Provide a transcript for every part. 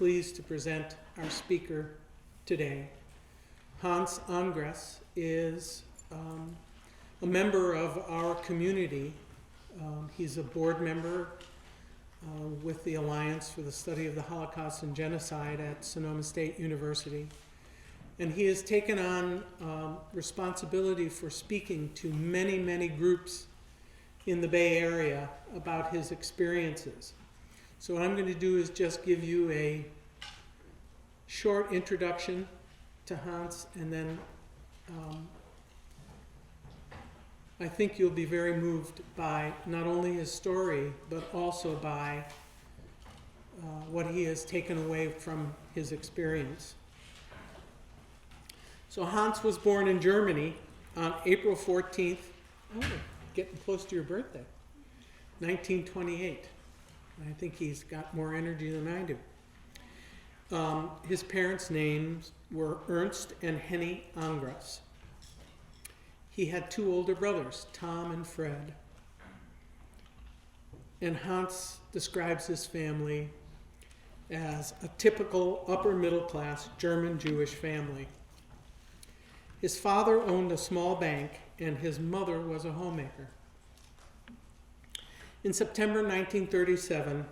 pleased to present our speaker today. Hans Angress is a member of our community. He's a board member with the Alliance for the Study of the Holocaust and Genocide at Sonoma State University. And he has taken on responsibility for speaking to many, many groups in the Bay Area about his experiences. So what I'm going to do is just give you a short introduction to Hans, and then I think you'll be very moved by not only his story, but also by what he has taken away from his experience. So Hans was born in Germany on April 14th, getting close to your birthday, 1928. I think he's got more energy than I do. His parents' names were Ernst and Henny Angress. He had two older brothers, Tom and Fred. And Hans describes his family as a typical upper middle class German Jewish family. His father owned a small bank and his mother was a homemaker. In September 1937,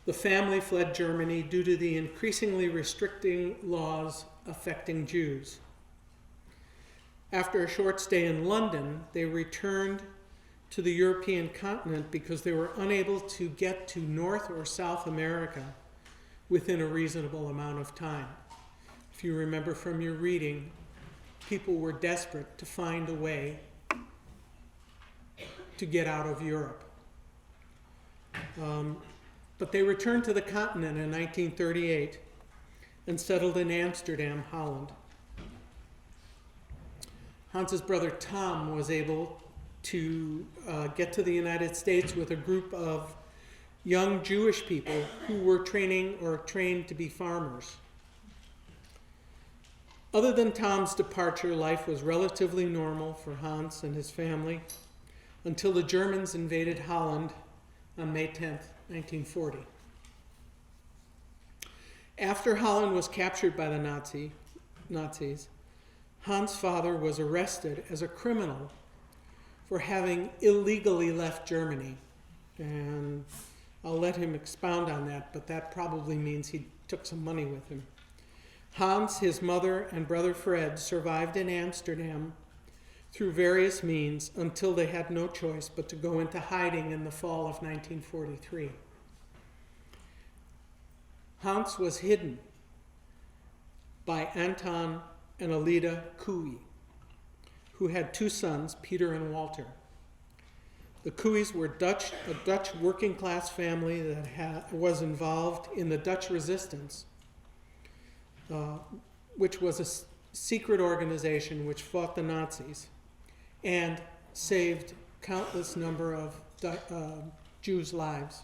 the family fled Germany due to the increasingly restricting laws affecting Jews. After a short stay in London, they returned to the European continent because they were unable to get to North or South America within a reasonable amount of time. If you remember from your reading, people were desperate to find a way to get out of Europe. But they returned to the continent in 1938 and settled in Amsterdam, Holland. Hans's brother Tom was able to get to the United States with a group of young Jewish people who were trained to be farmers. Other than Tom's departure, life was relatively normal for Hans and his family until the Germans invaded Holland on May 10th, 1940. After Holland was captured by the Nazis, Hans' father was arrested as a criminal for having illegally left Germany. And I'll let him expound on that, but that probably means he took some money with him. Hans, his mother, and brother Fred survived in Amsterdam through various means until they had no choice but to go into hiding in the fall of 1943. Hans was hidden by Anton and Alida Cooey, who had two sons, Peter and Walter. The Cooeys were a Dutch working class family that was involved in the Dutch resistance, which was a secret organization which fought the Nazis and saved countless number of Jews' lives.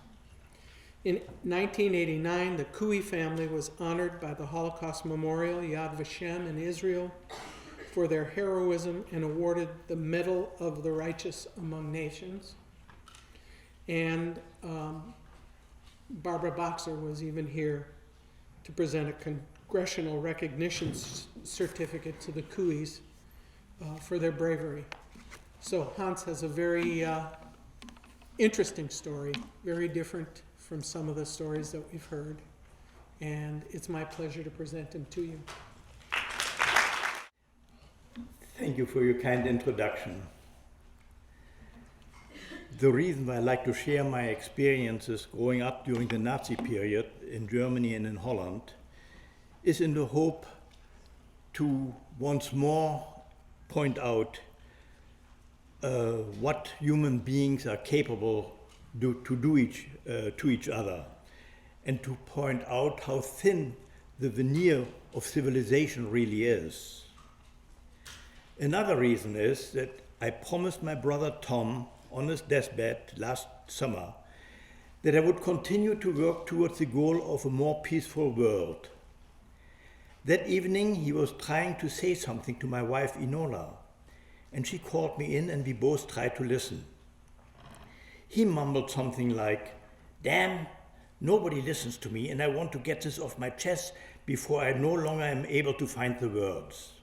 In 1989, the Cooey family was honored by the Holocaust Memorial Yad Vashem in Israel for their heroism and awarded the Medal of the Righteous Among Nations. And Barbara Boxer was even here to present a congressional recognition certificate to the Cooeys for their bravery. So Hans has a very interesting story, very different from some of the stories that we've heard, and it's my pleasure to present him to you. Thank you for your kind introduction. The reason why I like to share my experiences growing up during the Nazi period in Germany and in Holland is in the hope to once more point out what human beings are capable to do to each other, and to point out how thin the veneer of civilization really is. Another reason is that I promised my brother Tom on his deathbed last summer that I would continue to work towards the goal of a more peaceful world. That evening he was trying to say something to my wife Inola, and she called me in and we both tried to listen. He mumbled something like, "Damn, Nobody listens to me, and I want to get this off my chest before I no longer am able to find the words.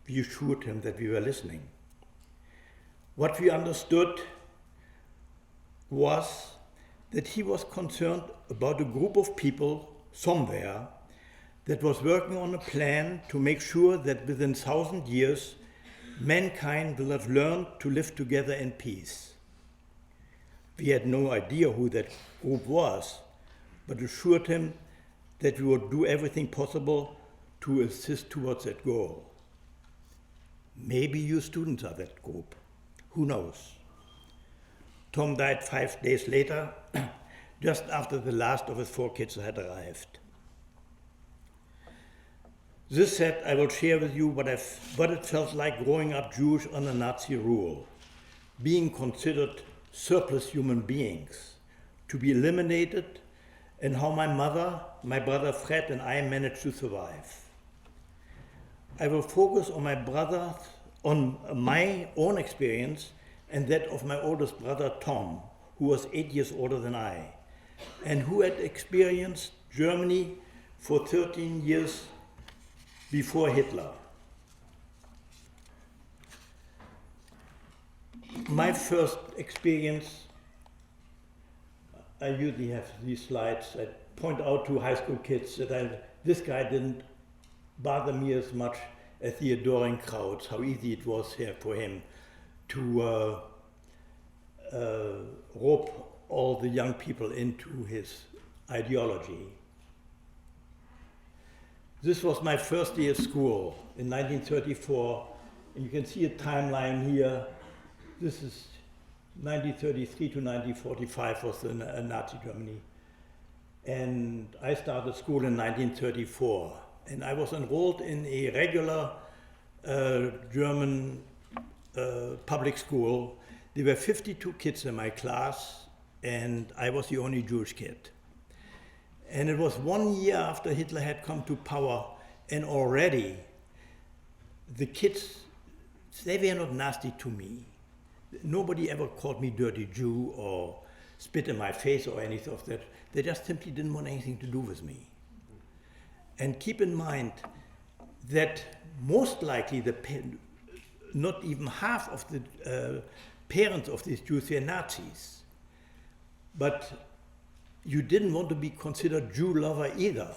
We assured him that we were listening. What we understood was that he was concerned about a group of people somewhere that was working on a plan to make sure that within 1,000 years, mankind will have learned to live together in peace. We had no idea who that group was, but assured him that we would do everything possible to assist towards that goal. Maybe you students are that group. Who knows? Tom died 5 days later, just after the last of his 4 kids had arrived. This said, I will share with you what it felt like growing up Jewish under Nazi rule, being considered surplus human beings, to be eliminated, and how my mother, my brother Fred, and I managed to survive. I will focus on my own experience and that of my oldest brother Tom, who was 8 years older than I, and who had experienced Germany for 13 years before Hitler. My first experience, I usually have these slides that point out to high school kids that this guy didn't bother me as much as the adoring crowds, how easy it was here for him to rope all the young people into his ideology. This was my first day at school in 1934, and you can see a timeline here. This is 1933 to 1945 was in Nazi Germany. And I started school in 1934, and I was enrolled in a regular German public school. There were 52 kids in my class, and I was the only Jewish kid. And it was 1 year after Hitler had come to power, and already the kids, they were not nasty to me. Nobody ever called me dirty Jew or spit in my face or anything of that. They just simply didn't want anything to do with me. And keep in mind that most likely not even half of the parents of these Jews were Nazis. But you didn't want to be considered Jew lover either.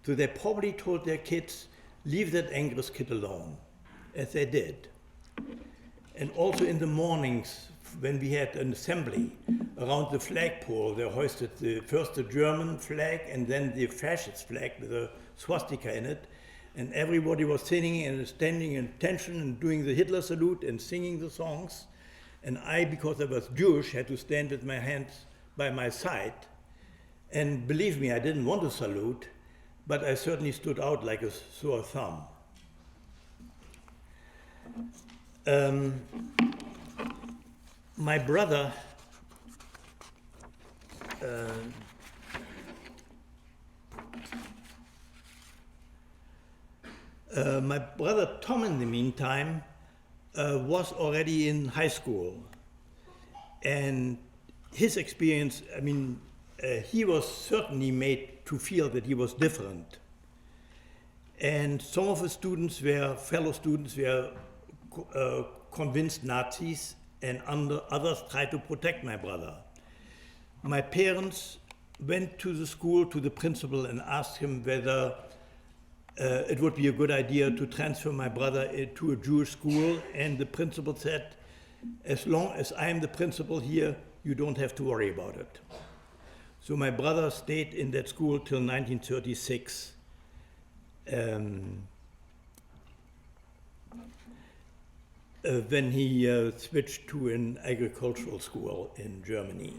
So they probably told their kids, leave that Angress kid alone, as they did. And also in the mornings, when we had an assembly around the flagpole, they hoisted first the German flag and then the fascist flag with a swastika in it. And everybody was sitting and standing in attention and doing the Hitler salute and singing the songs. And I, because I was Jewish, had to stand with my hands by my side. And believe me, I didn't want to salute, but I certainly stood out like a sore thumb. My brother Tom, in the meantime, was already in high school. And his experience, he was certainly made to feel that he was different. And some of his fellow students were convinced Nazis, and others tried to protect my brother. My parents went to the school, to the principal, and asked him whether it would be a good idea to transfer my brother to a Jewish school, and the principal said, as long as I am the principal here, you don't have to worry about it. So my brother stayed in that school till 1936. When he switched to an agricultural school in Germany.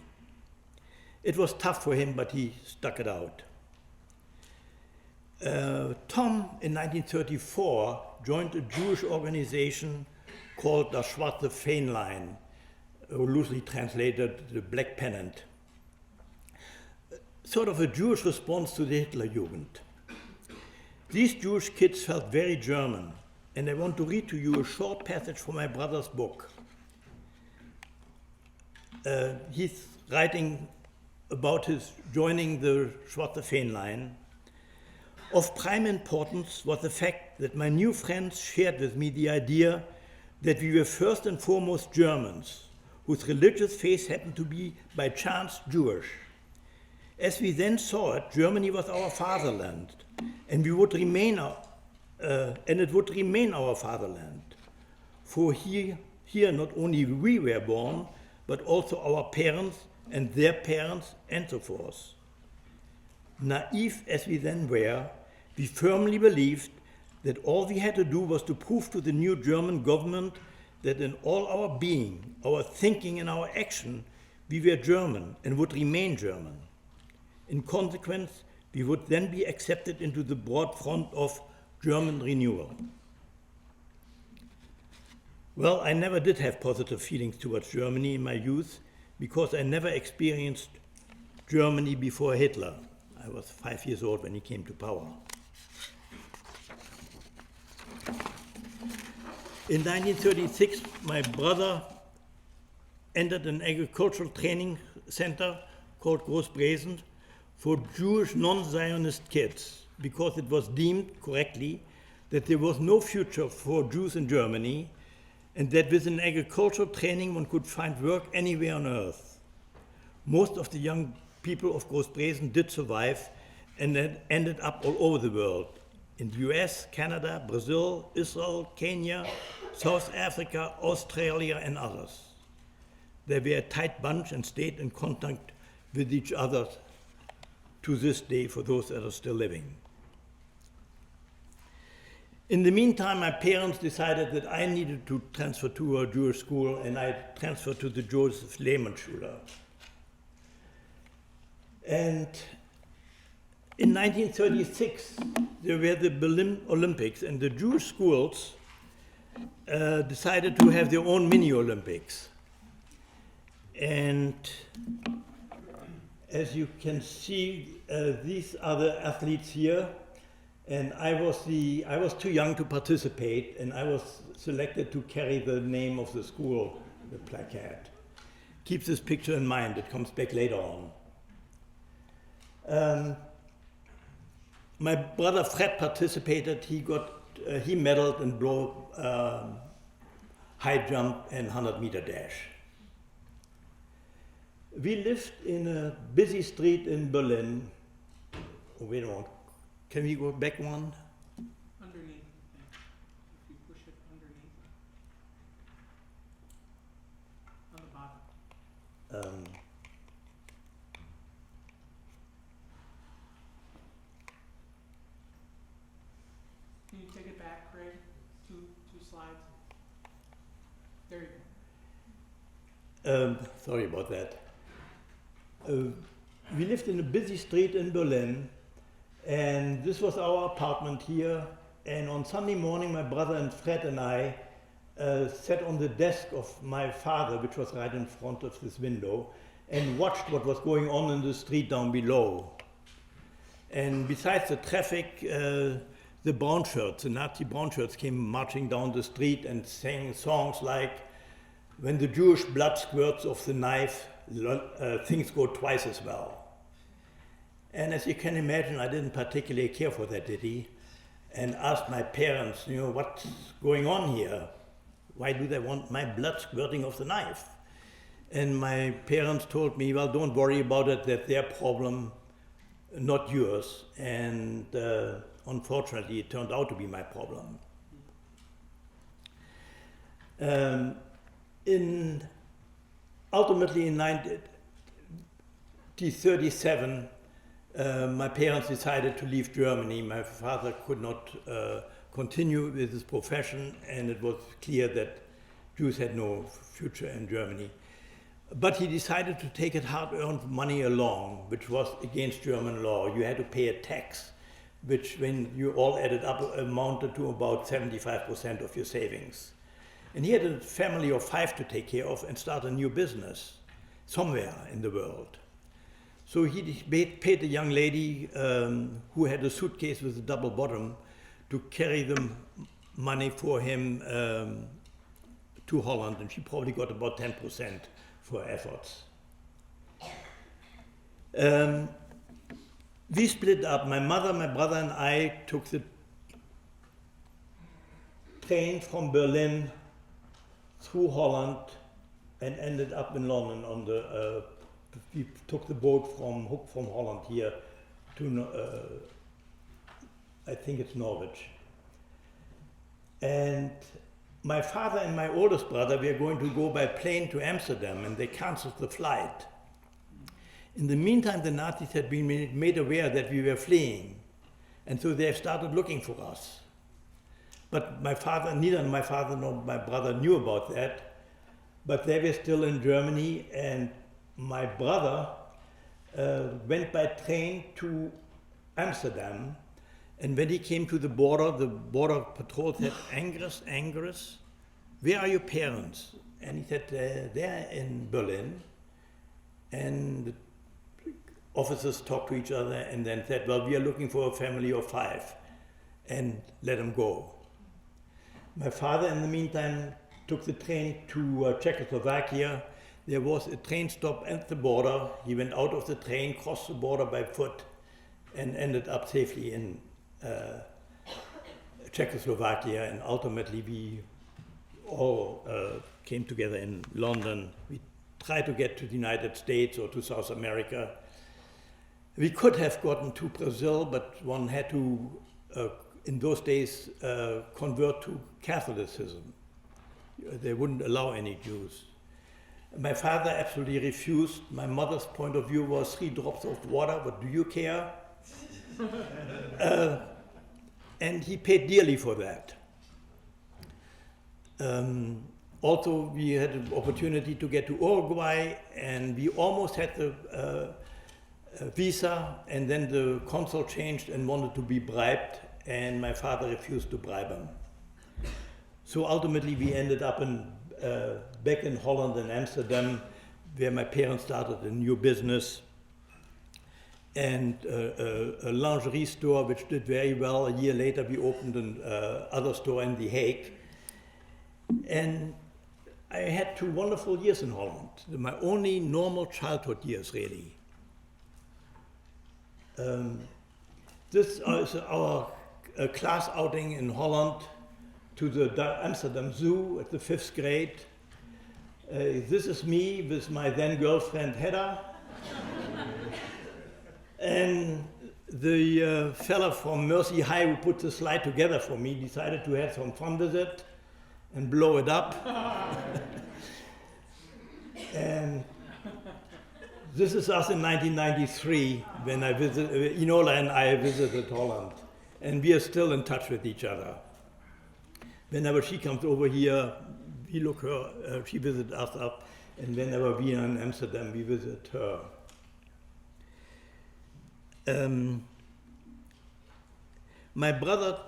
It was tough for him, but he stuck it out. Tom, in 1934, joined a Jewish organization called Das Schwarze Fähnlein, loosely translated the Black Pennant. Sort of a Jewish response to the Hitler Jugend. These Jewish kids felt very German, and I want to read to you a short passage from my brother's book. He's writing about his joining the Zwarte Veen line. Of prime importance was the fact that my new friends shared with me the idea that we were first and foremost Germans, whose religious faith happened to be by chance Jewish. As we then saw it, Germany was our fatherland, and we would remain and it would remain our fatherland. For here not only we were born, but also our parents and their parents and so forth. Naive as we then were, we firmly believed that all we had to do was to prove to the new German government that in all our being, our thinking and our action, we were German and would remain German. In consequence, we would then be accepted into the broad front of German renewal. Well, I never did have positive feelings towards Germany in my youth because I never experienced Germany before Hitler. I was 5 years old when he came to power. In 1936, my brother entered an agricultural training center called Großbresen for Jewish non-Zionist kids because it was deemed correctly that there was no future for Jews in Germany and that with an agricultural training one could find work anywhere on earth. Most of the young people of Großbresen did survive and then ended up all over the world, in the US, Canada, Brazil, Israel, Kenya, South Africa, Australia, and others. They were a tight bunch and stayed in contact with each other to this day for those that are still living. In the meantime, my parents decided that I needed to transfer to a Jewish school, and I transferred to the Joseph Lehmann Schule. And in 1936, there were the Berlin Olympics, and the Jewish schools decided to have their own mini-Olympics. And as you can see, these are the athletes here. And I was too young to participate, and I was selected to carry the name of the school, the placard. Keep this picture in mind, it comes back later on. My brother Fred participated, he medaled in high jump and 100-meter dash. We lived in a busy street in Berlin. Oh, wait a moment. Can we go back one? Underneath, if you push it underneath, on the bottom. Can you take it back, Craig? Two slides. There you go. Sorry about that. We lived in a busy street in Berlin, and this was our apartment here. And on Sunday morning, my brother and Fred and I sat on the desk of my father, which was right in front of this window, and watched what was going on in the street down below. And besides the traffic, the brown shirts, the Nazi brown shirts, came marching down the street and sang songs like, "When the Jewish blood squirts off the knife, things go twice as well." And as you can imagine, I didn't particularly care for that ditty, and asked my parents, what's going on here? Why do they want my blood squirting off the knife? And my parents told me, well, don't worry about it, that's their problem, not yours. And unfortunately, it turned out to be my problem. Ultimately in 1937, my parents decided to leave Germany. My father could not continue with his profession, and it was clear that Jews had no future in Germany. But he decided to take his hard-earned money along, which was against German law. You had to pay a tax, which when you all added up amounted to about 75% of your savings. And he had a family of 5 to take care of and start a new business somewhere in the world. So he paid a young lady who had a suitcase with a double bottom to carry the money for him to Holland, and she probably got about 10% for her efforts. We split up. My mother, my brother, and I took the train from Berlin through Holland and ended up in London on the. We took the boat from Holland here to I think it's Norwich. And my father and my oldest brother were going to go by plane to Amsterdam, and they canceled the flight. In the meantime, the Nazis had been made aware that we were fleeing, and so they started looking for us. But neither my father nor my brother knew about that, but they were still in Germany, and my brother went by train to Amsterdam, and when he came to the border patrol said, Angress, where are your parents? And he said, they're in Berlin. And the officers talked to each other and then said, well, we are looking for a family of 5, and let them go. My father, in the meantime, took the train to Czechoslovakia. There was a train stop at the border. He went out of the train, crossed the border by foot, and ended up safely in Czechoslovakia. And ultimately, we all came together in London. We tried to get to the United States or to South America. We could have gotten to Brazil, but one had to, in those days, convert to Catholicism. They wouldn't allow any Jews. My father absolutely refused. My mother's point of view was 3 drops of water, what do you care? And he paid dearly for that. Also, we had an opportunity to get to Uruguay, and we almost had the visa, and then the consul changed and wanted to be bribed, and my father refused to bribe him. So ultimately, we ended up back in Holland and Amsterdam, where my parents started a new business, and a lingerie store which did very well. A year later, we opened another store in The Hague. And I had 2 wonderful years in Holland, my only normal childhood years, really. This is our class outing in Holland to the Amsterdam Zoo at the 5th grade. This is me with my then girlfriend Hedda. And the fella from Mercy High who put the slide together for me decided to have some fun with it and blow it up. And this is us in 1993 when Inola and I visited Holland. And we are still in touch with each other. Whenever she comes over here, we look her, she visits us up, and whenever we are in Amsterdam, we visit her. My brother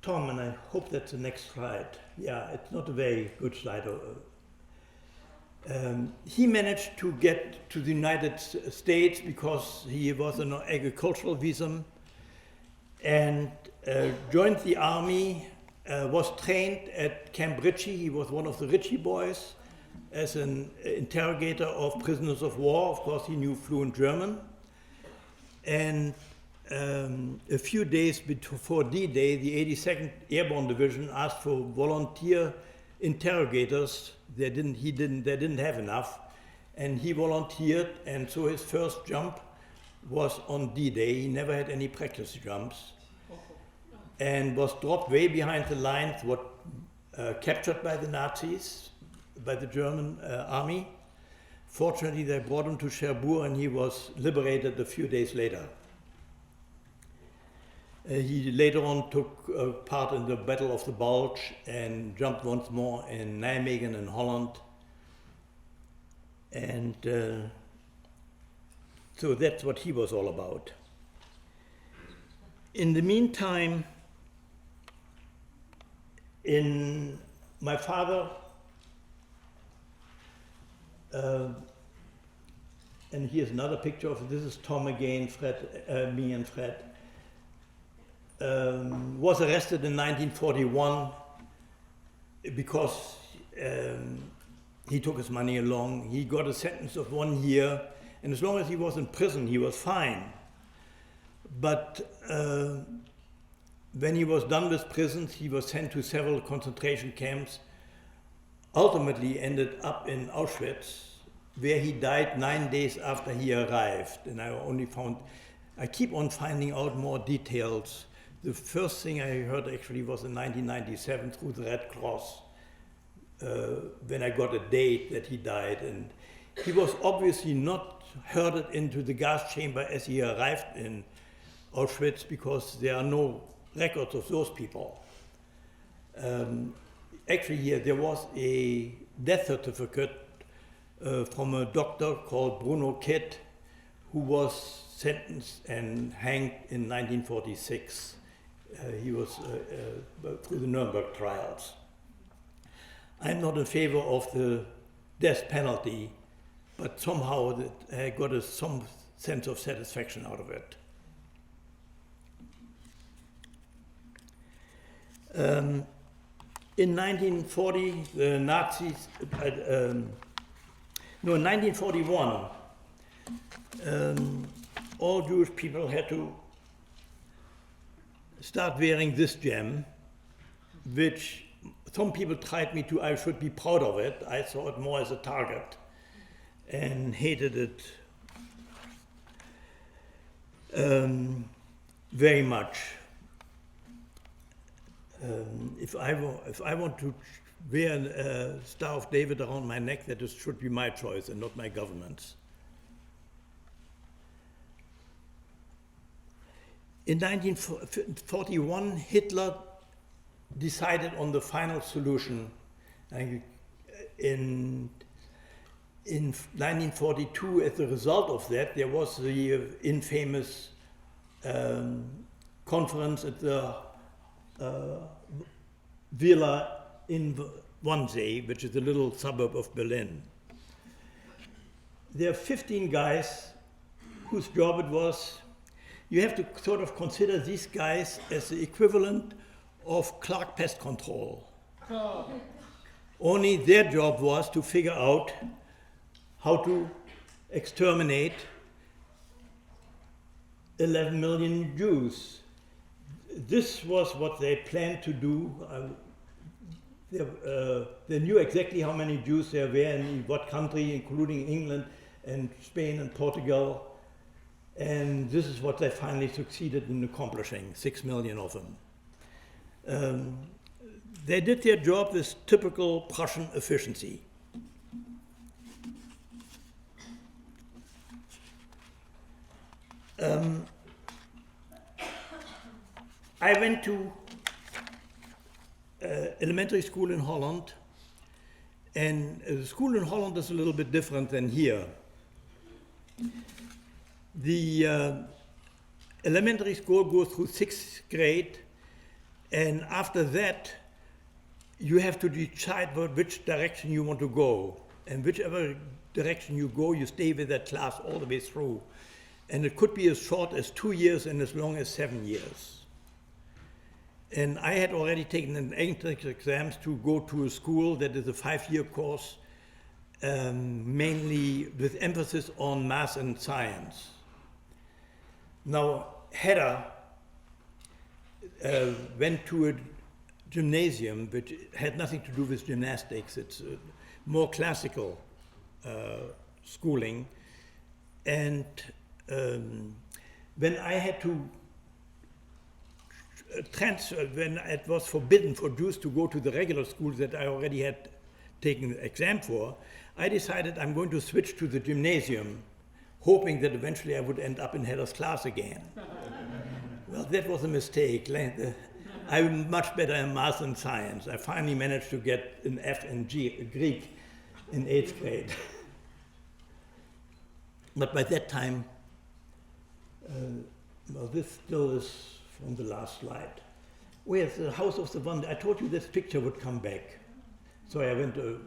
Tom, and I hope that's the next slide. Yeah, it's not a very good slide. He managed to get to the United States because he was on an agricultural visa and joined the army, was trained at Camp Ritchie. He was one of the Ritchie boys as an interrogator of prisoners of war. Of course, he knew fluent German. And a few days before D-Day, the 82nd Airborne Division asked for volunteer interrogators. They didn't have enough, and he volunteered. And so his first jump was on D-Day. He never had any practice jumps, and was dropped way behind the lines. Captured by the Nazis, by the German army. Fortunately, they brought him to Cherbourg, and he was liberated a few days later. He later on took part in the Battle of the Bulge and jumped once more in Nijmegen in Holland. And so that's what he was all about. In the meantime, my father, and here's another picture of this is Tom again, Fred, me and Fred. Was arrested in 1941 because he took his money along. He got a sentence of 1 year, And as long as he was in prison, he was fine. But when he was done with prisons, he was sent to several concentration camps, ultimately ended up in Auschwitz, where he died 9 days after he arrived. And I keep on finding out more details. The first thing I heard actually was in 1997 through the Red Cross, when I got a date that he died. And he was obviously not herded into the gas chamber as he arrived in Auschwitz, because there are no records of those people. Actually, there was a death certificate from a doctor called Bruno Kitt, who was sentenced and hanged in 1946. He was through the Nuremberg trials. I'm not in favor of the death penalty, but somehow I got some sense of satisfaction out of it. In 1940, the Nazis, in 1941, all Jewish people had to start wearing this gem, which some people tried me to, I should be proud of it. I saw it more as a target and hated it very much. If I want to wear a Star of David around my neck, that should be my choice and not my government's. In 1941, Hitler decided on the final solution. In 1942, as a result of that, there was the infamous conference at the Villa in Wannsee, which is a little suburb of Berlin. There are 15 guys whose job it was. You have to sort of consider these guys as the equivalent of Clark Pest Control. Oh. Only their job was to figure out how to exterminate 11 million Jews. This was what they planned to do. They knew exactly how many Jews there were in what country, including England and Spain and Portugal. And this is what they finally succeeded in accomplishing, 6 million of them. They did their job with typical Prussian efficiency. I went to elementary school in Holland, and the school in Holland is a little bit different than here. The elementary school goes through 6th grade, and after that, you have to decide which direction you want to go. And whichever direction you go, you stay with that class all the way through. And it could be as short as 2 years and as long as 7 years. And I had already taken an entrance exams to go to a school that is a 5-year course, mainly with emphasis on math and science. Now, Hedda went to a gymnasium which had nothing to do with gymnastics. It's more classical schooling. And when I had to transfer, when it was forbidden for Jews to go to the regular school that I already had taken the exam for, I decided I'm going to switch to the gymnasium, hoping that eventually I would end up in Hedda's class again. Well, that was a mistake. I'm much better in math and science. I finally managed to get an F in Greek in 8th grade. But by that time, well, this still is from the last slide. Where's the House of the Wonder? I told you this picture would come back. So I went to,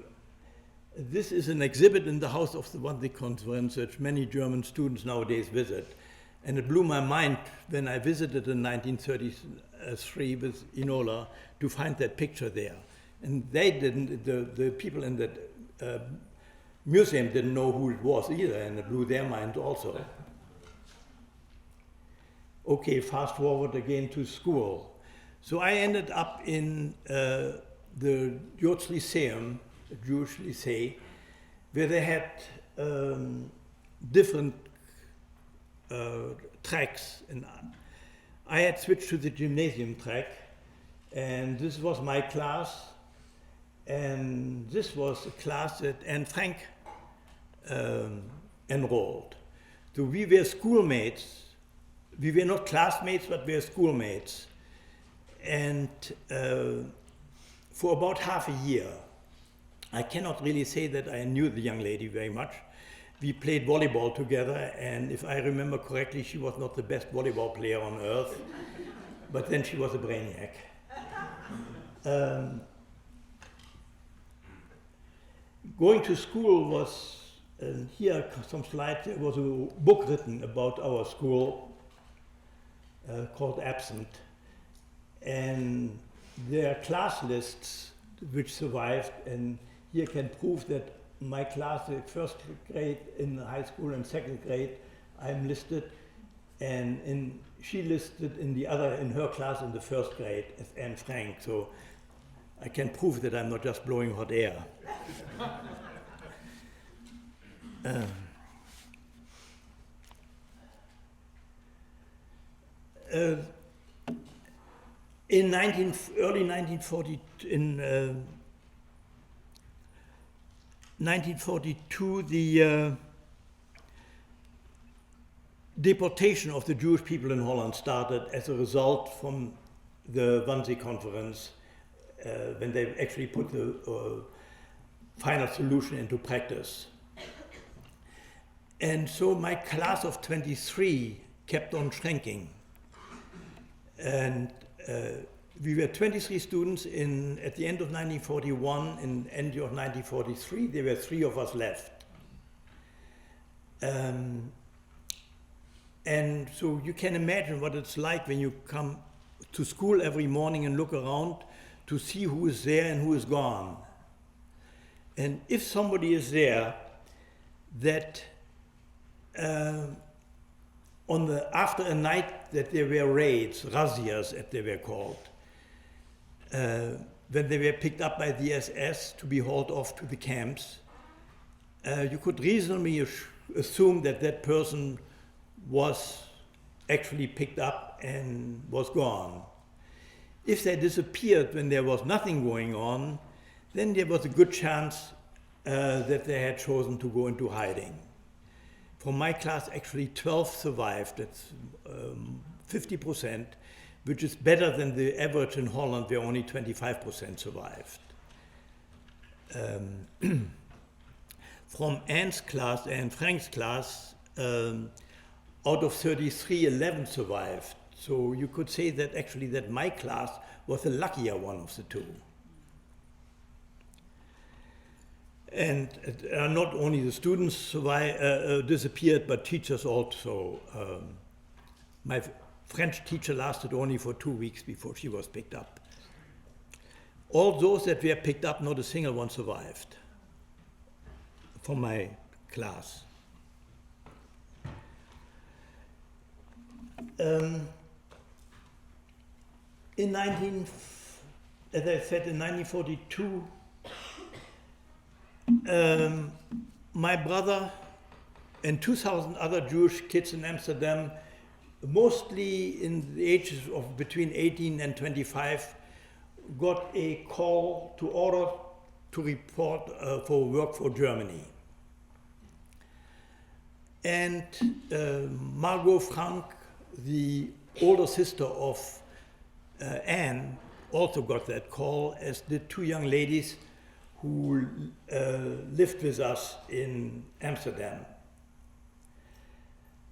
this is an exhibit in the House of the Wonder conference which many German students nowadays visit. And it blew my mind when I visited in 1933 with Inola to find that picture there. And they didn't, the people in that museum didn't know who it was either, and it blew their mind also. Okay, fast forward again to school. So I ended up in the Jewish Lyceum, the Jewish Lycée, where they had different tracks. And I had switched to the gymnasium track, and this was my class, and this was a class that Anne Frank enrolled. So we were schoolmates. We were not classmates, but we were schoolmates. And for about half a year, I cannot really say that I knew the young lady very much. We played volleyball together, and if I remember correctly, she was not the best volleyball player on earth, but then she was a brainiac. Going to school was, and here are some slides, there was a book written about our school called Absent. And there are class lists which survived, and here can prove that my class, the first grade in high school and second grade, I'm listed, and she listed in her class in the first grade as Anne Frank. So I can prove that I'm not just blowing hot air. In early 1942, the deportation of the Jewish people in Holland started as a result from the Wannsee Conference, when they actually put the final solution into practice. And so my class of 23 kept on shrinking. And we were 23 students at the end of 1941, and end of 1943, there were 3 of us left. And so you can imagine what it's like when you come to school every morning and look around to see who is there and who is gone. And if somebody is there that after a night that there were raids, razzias as they were called, when they were picked up by the SS to be hauled off to the camps, you could reasonably assume that that person was actually picked up and was gone. If they disappeared when there was nothing going on, then there was a good chance that they had chosen to go into hiding. From my class, actually 12 survived. That's 50%, which is better than the average in Holland, where only 25% survived. From Anne Frank's class, out of 33, 11 survived. So you could say that actually that my class was the luckier one of the two. And not only the students disappeared, but teachers also. My French teacher lasted only for 2 weeks before she was picked up. All those that were picked up, not a single one survived from my class. As I said, in 1942, my brother and 2,000 other Jewish kids in Amsterdam, mostly in the ages of between 18 and 25, got a call to order to report for work for Germany. And Margot Frank, the older sister of Anne, also got that call, as did 2 young ladies who lived with us in Amsterdam.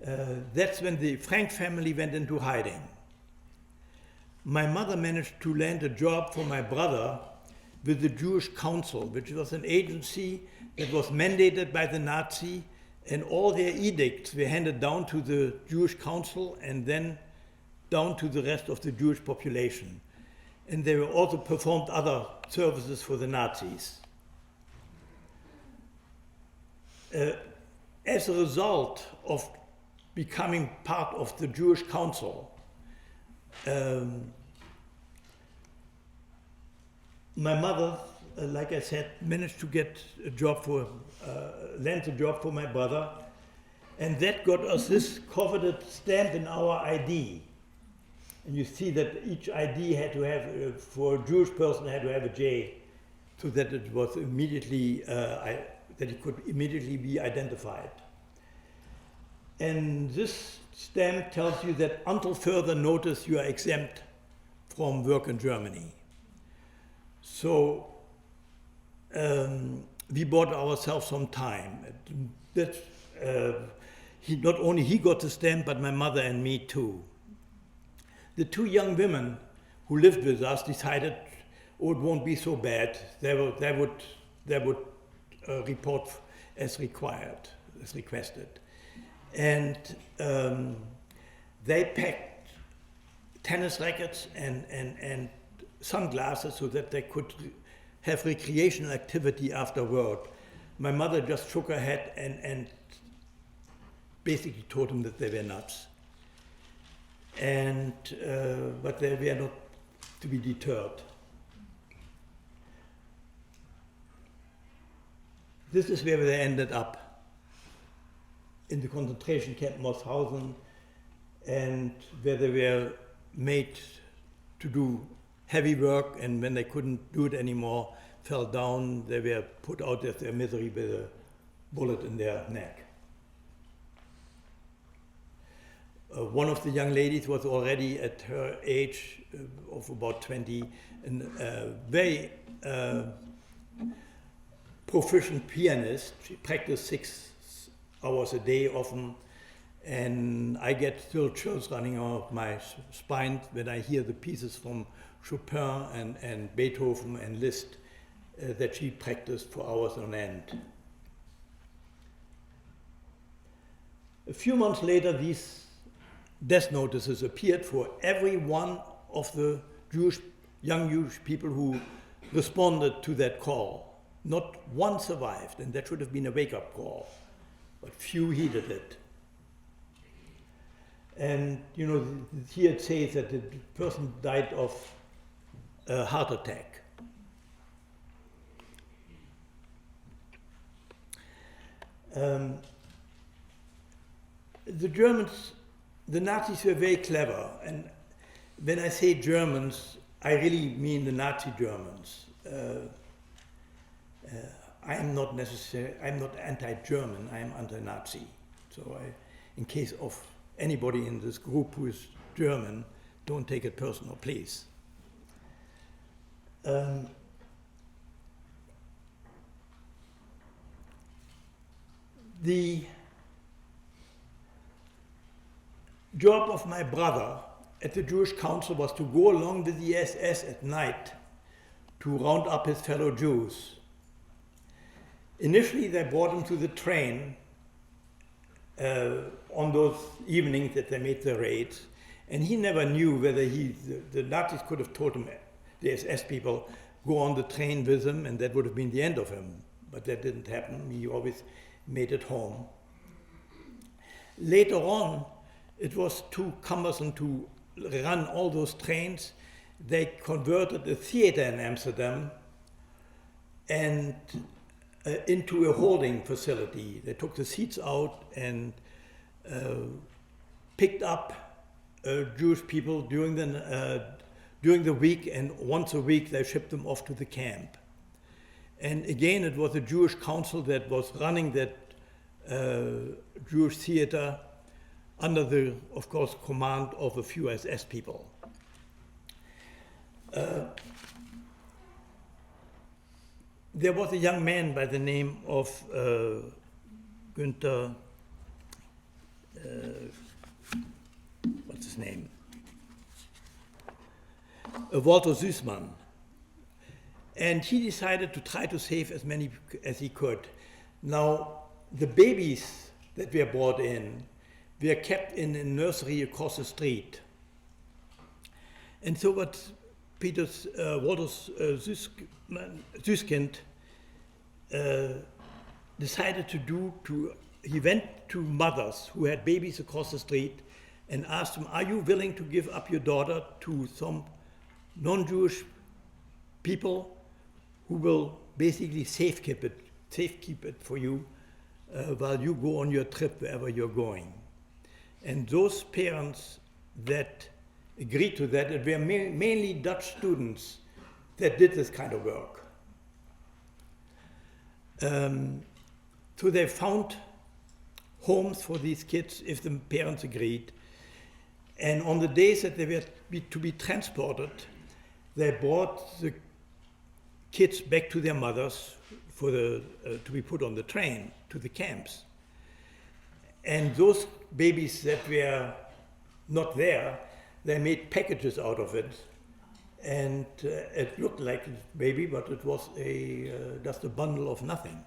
That's when the Frank family went into hiding. My mother managed to land a job for my brother with the Jewish Council, which was an agency that was mandated by the Nazi, and all their edicts were handed down to the Jewish Council and then down to the rest of the Jewish population. And they were also performed other services for the Nazis. as a result of becoming part of the Jewish Council, my mother, like I said, managed to get a job land a job for my brother, and that got us this coveted stamp in our ID. And you see that each ID had to have, for a Jewish person, had to have a J, so that it was immediately, that it could immediately be identified. And this stamp tells you that until further notice you are exempt from work in Germany. So we bought ourselves some time. Not only he got the stamp, but my mother and me too. The two young women who lived with us decided, oh, it won't be so bad. They would report as required, as requested. And they packed tennis rackets and sunglasses so that they could have recreational activity after work. My mother just shook her head and basically told them that they were nuts. And but they were not to be deterred. This is where they ended up, in the concentration camp Mauthausen, and where they were made to do heavy work, and when they couldn't do it anymore, fell down, they were put out of their misery with a bullet in their neck. One of the young ladies was already at her age of about 20, a very proficient pianist. She practiced 6 hours a day often, and I get still chills running off my spine when I hear the pieces from Chopin and Beethoven and Liszt that she practiced for hours on end. A few months later, these death notices appeared for every one of the young Jewish people who responded to that call. Not one survived, and that should have been a wake-up call, but few heeded it. And you know, here it says that the person died of a heart attack. The Nazis were very clever, and when I say Germans, I really mean the Nazi Germans. I'm not anti-German, I'm anti-Nazi. So in case of anybody in this group who is German, don't take it personal, please. The job of my brother at the Jewish Council was to go along with the SS at night to round up his fellow Jews. Initially, they brought him to the train on those evenings that they made the raids, and he never knew whether the Nazis could have told him, the SS people, go on the train with him, and that would have been the end of him. But that didn't happen. He always made it home. Later on, it was too cumbersome to run all those trains. They converted a theater in Amsterdam and into a holding facility. They took the seats out and picked up Jewish people during the week, and once a week they shipped them off to the camp. And again, it was the Jewish Council that was running that Jewish theater under the, of course, command of a few SS people. There was a young man by the name of Günther, what's his name? Walter Süßmann. And he decided to try to save as many as he could. Now, the babies that were brought in were kept in a nursery across the street. And so what Walter Süßkind decided he went to mothers who had babies across the street and asked them, are you willing to give up your daughter to some non-Jewish people who will basically safekeep it for you while you go on your trip wherever you're going? And those parents that agreed to that, it were mainly Dutch students that did this kind of work. So they found homes for these kids if the parents agreed. And on the days that they were to be transported, they brought the kids back to their mothers to be put on the train to the camps. And those babies that were not there, they made packages out of it. And it looked like a baby, but it was just a bundle of nothing.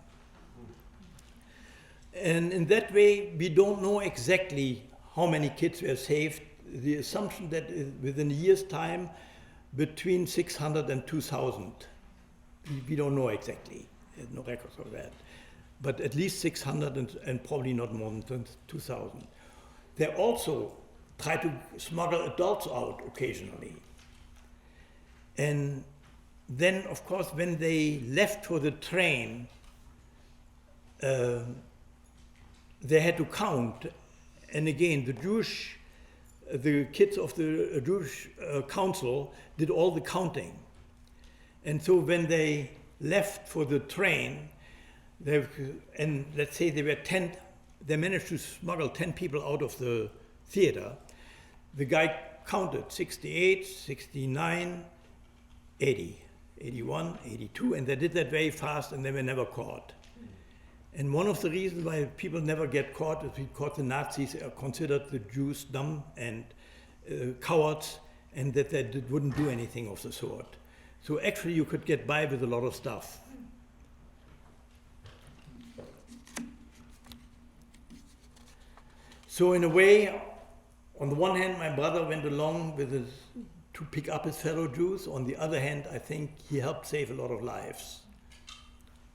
And in that way, we don't know exactly how many kids were saved. The assumption that within a year's time, between 600 and 2,000. We don't know exactly. There's no records of that. But at least 600 and probably not more than 2,000. They also try to smuggle adults out occasionally. And then, of course, when they left for the train, they had to count. And again, the kids of the Jewish council did all the counting. And so when they left for the train, and let's say there were 10, they managed to smuggle 10 people out of the theater. The guy counted 68, 69, 80, 81, 82, and they did that very fast and they were never caught. And one of the reasons why people never get caught is because the Nazis are considered the Jews dumb and cowards, and that they wouldn't do anything of the sort. So actually you could get by with a lot of stuff. So in a way, on the one hand, my brother went along to pick up his fellow Jews. On the other hand, I think he helped save a lot of lives.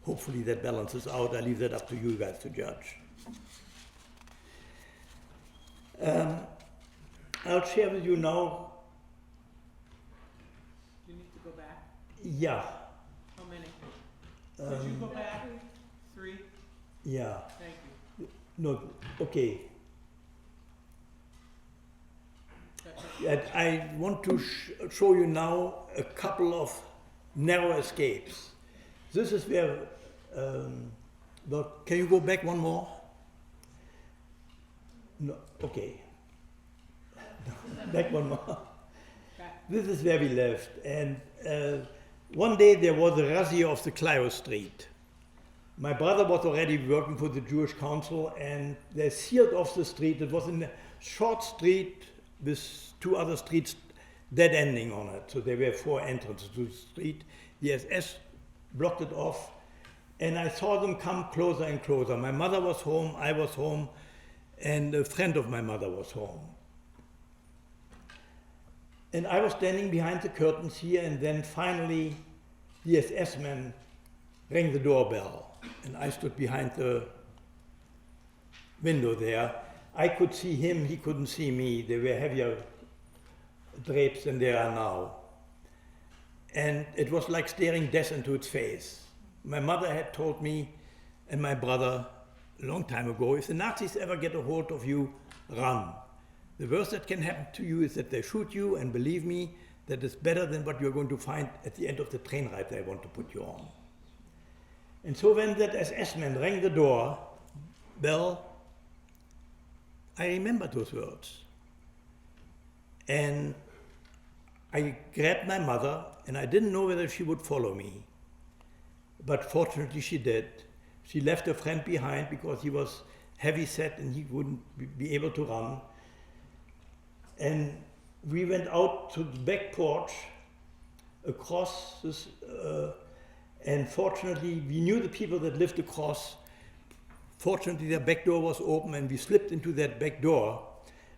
Hopefully that balances out. I leave that up to you guys to judge. I'll share with you now. You need to go back? Yeah. How many? Could you go back? 3? Yeah. Thank you. No, okay. I want to show you now a couple of narrow escapes. This is where, can you go back one more? No, okay. Back one more. This is where we left. And one day there was a razzia of the Clio Street. My brother was already working for the Jewish Council, and they sealed off the street. It was in a short street with 2 other streets dead ending on it. So there were 4 entrances to the street. The SS blocked it off, and I saw them come closer and closer. My mother was home, I was home, and a friend of my mother was home. And I was standing behind the curtains here, and then finally the SS man rang the doorbell, and I stood behind the window there. I could see him, he couldn't see me. There were heavier drapes than there are now. And it was like staring death into its face. My mother had told me and my brother a long time ago, if the Nazis ever get a hold of you, run. The worst that can happen to you is that they shoot you, and believe me, that is better than what you're going to find at the end of the train ride they want to put you on. And so when that SS man rang the door bell, I remembered those words. And I grabbed my mother, and I didn't know whether she would follow me. But fortunately she did. She left a friend behind because he was heavy set and he wouldn't be able to run. And we went out to the back porch across this, and fortunately we knew the people that lived across. Fortunately their back door was open, and we slipped into that back door,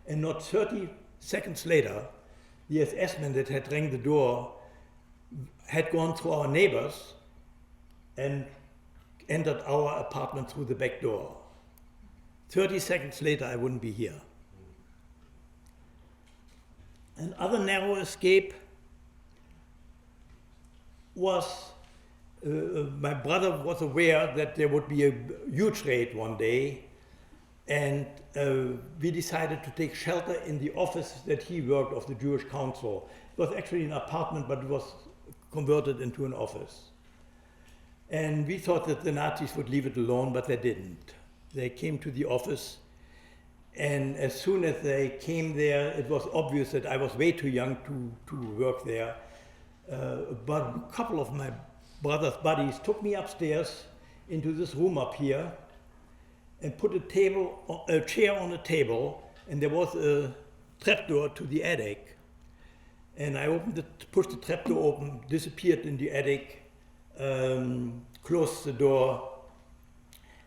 and not 30 seconds later the SS man that had rang the door had gone through our neighbors and entered our apartment through the back door. 30 seconds later, I wouldn't be here. Another narrow escape was my brother was aware that there would be a huge raid one day, and we decided to take shelter in the office that he worked of the Jewish Council. It was actually an apartment, but it was converted into an office. And we thought that the Nazis would leave it alone, but they didn't. They came to the office, and as soon as they came there, it was obvious that I was way too young to work there. But a couple of my brother's buddies took me upstairs into this room up here and put a chair on a table, and there was a trapdoor to the attic. And I pushed the trapdoor open, disappeared in the attic, closed the door,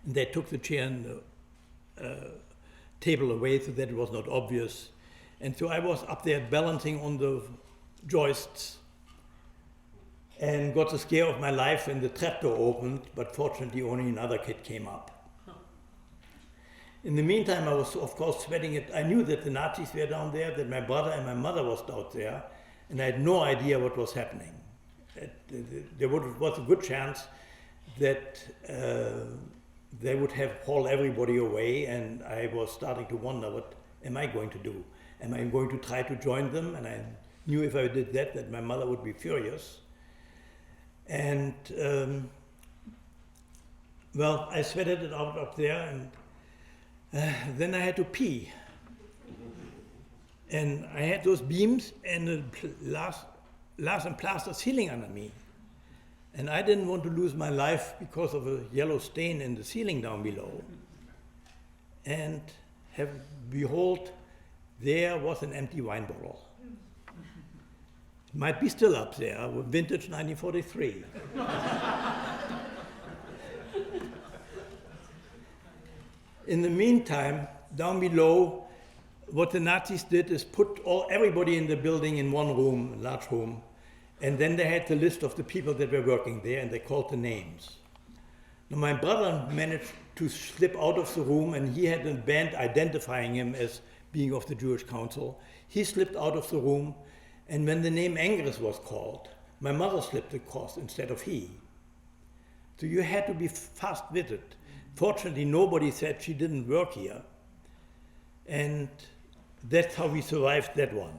and they took the chair and the table away so that it was not obvious. And so I was up there balancing on the joists and got the scare of my life when the trapdoor opened, but fortunately only another kid came up. In the meantime, I was of course sweating it. I knew that the Nazis were down there, that my brother and my mother was out there, and I had no idea what was happening. There was a good chance that they would have hauled everybody away, and I was starting to wonder, what am I going to do? Am I going to try to join them? And I knew if I did that my mother would be furious. And well, I sweated it out up there, and then I had to pee. And I had those beams and the glass and plaster ceiling under me. And I didn't want to lose my life because of a yellow stain in the ceiling down below. And behold, there was an empty wine bottle. It might be still up there, vintage 1943. In the meantime, down below, what the Nazis did is put everybody in the building in one room, a large room, and then they had the list of the people that were working there, and they called the names. Now, my brother managed to slip out of the room, and he had a band identifying him as being of the Jewish Council. He slipped out of the room, and when the name Angress was called, my mother slipped across instead of he. So you had to be fast-witted. Fortunately, nobody said she didn't work here. And that's how we survived that one.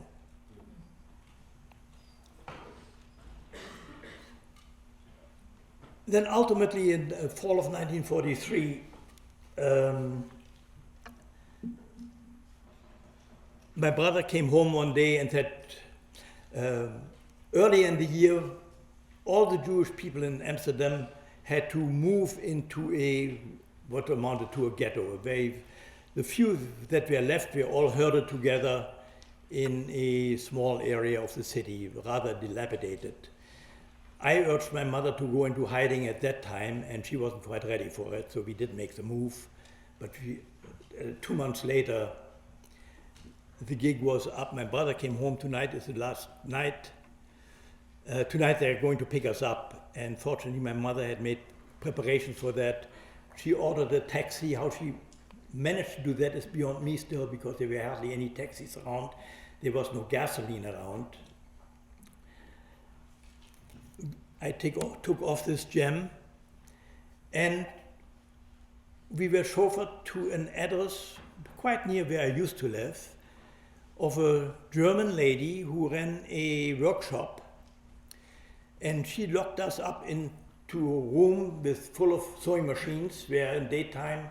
Then ultimately, in the fall of 1943, my brother came home one day and said, early in the year, all the Jewish people in Amsterdam had to move into what amounted to a ghetto. The few that were left were all herded together in a small area of the city, rather dilapidated. I urged my mother to go into hiding at that time, and she wasn't quite ready for it, so we did make the move. But 2 months later, the gig was up. My brother came home. Tonight is the last night. Tonight they're going to pick us up, and fortunately my mother had made preparations for that. She ordered a taxi. How she managed to do that is beyond me still, because there were hardly any taxis around. There was no gasoline around. I took off this gem, and we were chauffeured to an address quite near where I used to live, of a German lady who ran a workshop, and she locked us up into a room full of sewing machines, where in daytime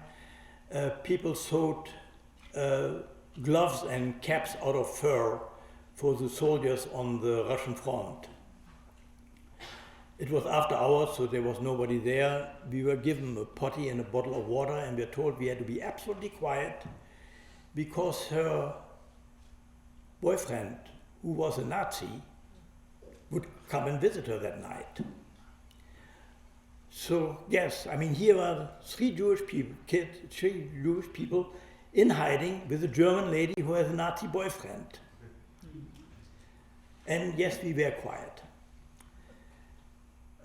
people sewed gloves and caps out of fur for the soldiers on the Russian front. It was after hours, so there was nobody there. We were given a potty and a bottle of water, and we were told we had to be absolutely quiet because her boyfriend, who was a Nazi, would come and visit her that night. So yes, I mean, here are three Jewish people in hiding with a German lady who has a Nazi boyfriend. And yes, we were quiet.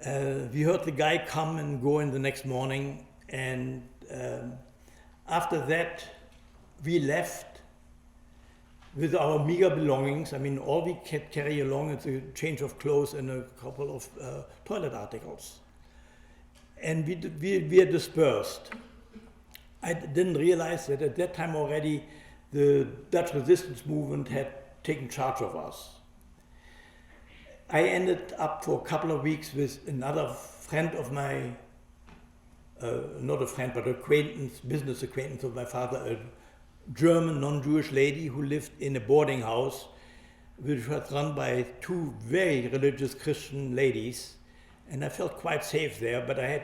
We heard the guy come and go in the next morning, and after that, we left with our meager belongings. I mean, all we could carry along is a change of clothes and a couple of toilet articles. And we are dispersed. I didn't realize that at that time already the Dutch resistance movement had taken charge of us. I ended up for a couple of weeks with another friend of my, not a friend, but acquaintance, business acquaintance of my father, a German non-Jewish lady who lived in a boarding house which was run by two very religious Christian ladies. And I felt quite safe there, but I had,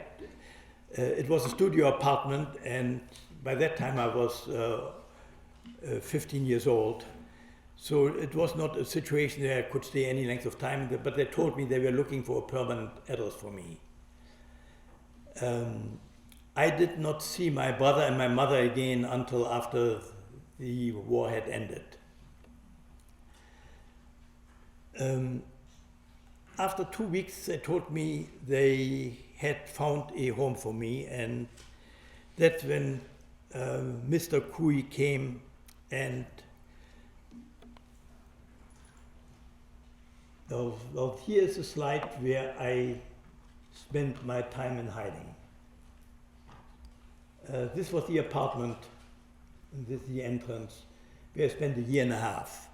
it was a studio apartment, and by that time I was 15 years old. So it was not a situation where I could stay any length of time, but they told me they were looking for a permanent address for me. I did not see my brother and my mother again until after the war had ended. After 2 weeks, they told me they had found a home for me, and that's when Mr. Kui came and well, here's a slide where I spent my time in hiding. This was the apartment, and this is the entrance, where I spent a year and a half.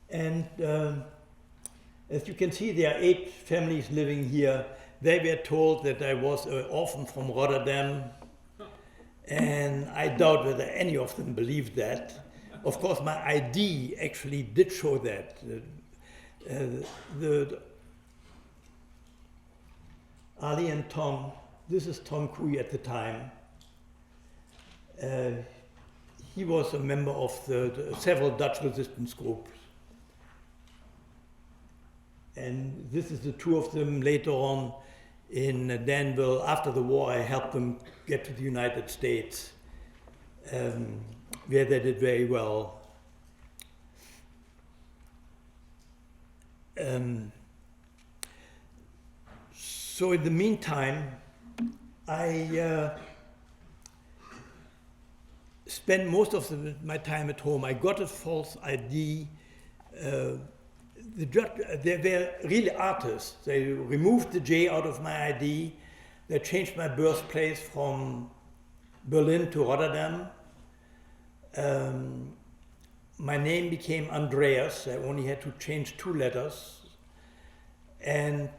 And as you can see, there are 8 families living here. They were told that I was an orphan from Rotterdam, and I doubt whether any of them believed that. Of course, my ID actually did show that. Ali and Tom, this is Tom Kui at the time. He was a member of the several Dutch resistance groups. And this is the 2 of them later on in Danville. After the war, I helped them get to the United States, where they did very well. So in the meantime, I spent most of my time at home. I got a false ID. The judge, they were really artists. They removed the J out of my ID. They changed my birthplace from Berlin to Rotterdam. My name became Andreas. I only had to change 2 letters. And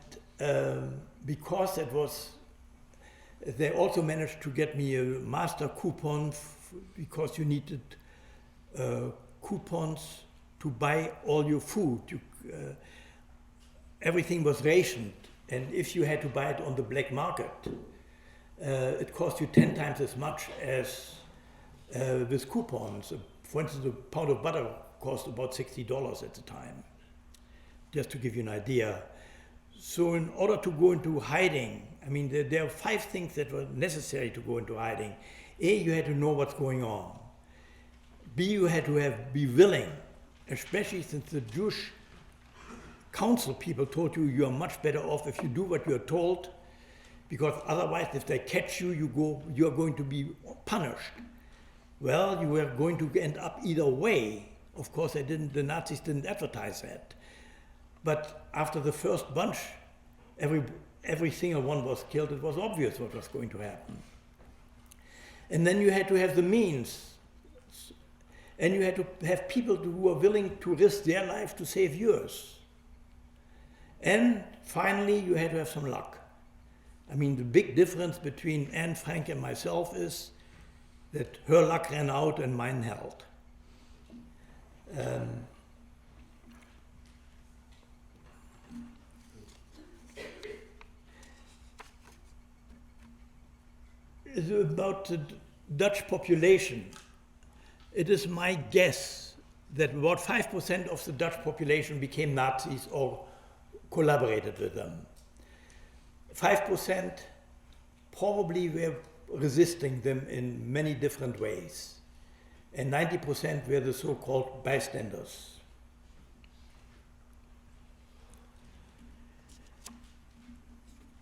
because it was, they also managed to get me a master coupon because you needed coupons to buy all your food. Everything was rationed, and if you had to buy it on the black market, it cost you 10 times as much as with coupons. For instance, a pound of butter cost about $60 at the time, just to give you an idea. So in order to go into hiding, I mean, there are 5 things that were necessary to go into hiding. A, you had to know what's going on. B, you had to be willing, especially since the Jewish council people told you you are much better off if you do what you are told, because otherwise if they catch you, you are going to be punished. Well, you were going to end up either way. Of course, the Nazis didn't advertise that. But after the first bunch, every single one was killed. It was obvious what was going to happen. And then you had to have the means. And you had to have people who were willing to risk their life to save yours. And finally, you had to have some luck. I mean, the big difference between Anne Frank and myself is that her luck ran out and mine held. About the Dutch population, it is my guess that about 5% of the Dutch population became Nazis or collaborated with them. 5% probably were resisting them in many different ways. And 90% were the so-called bystanders.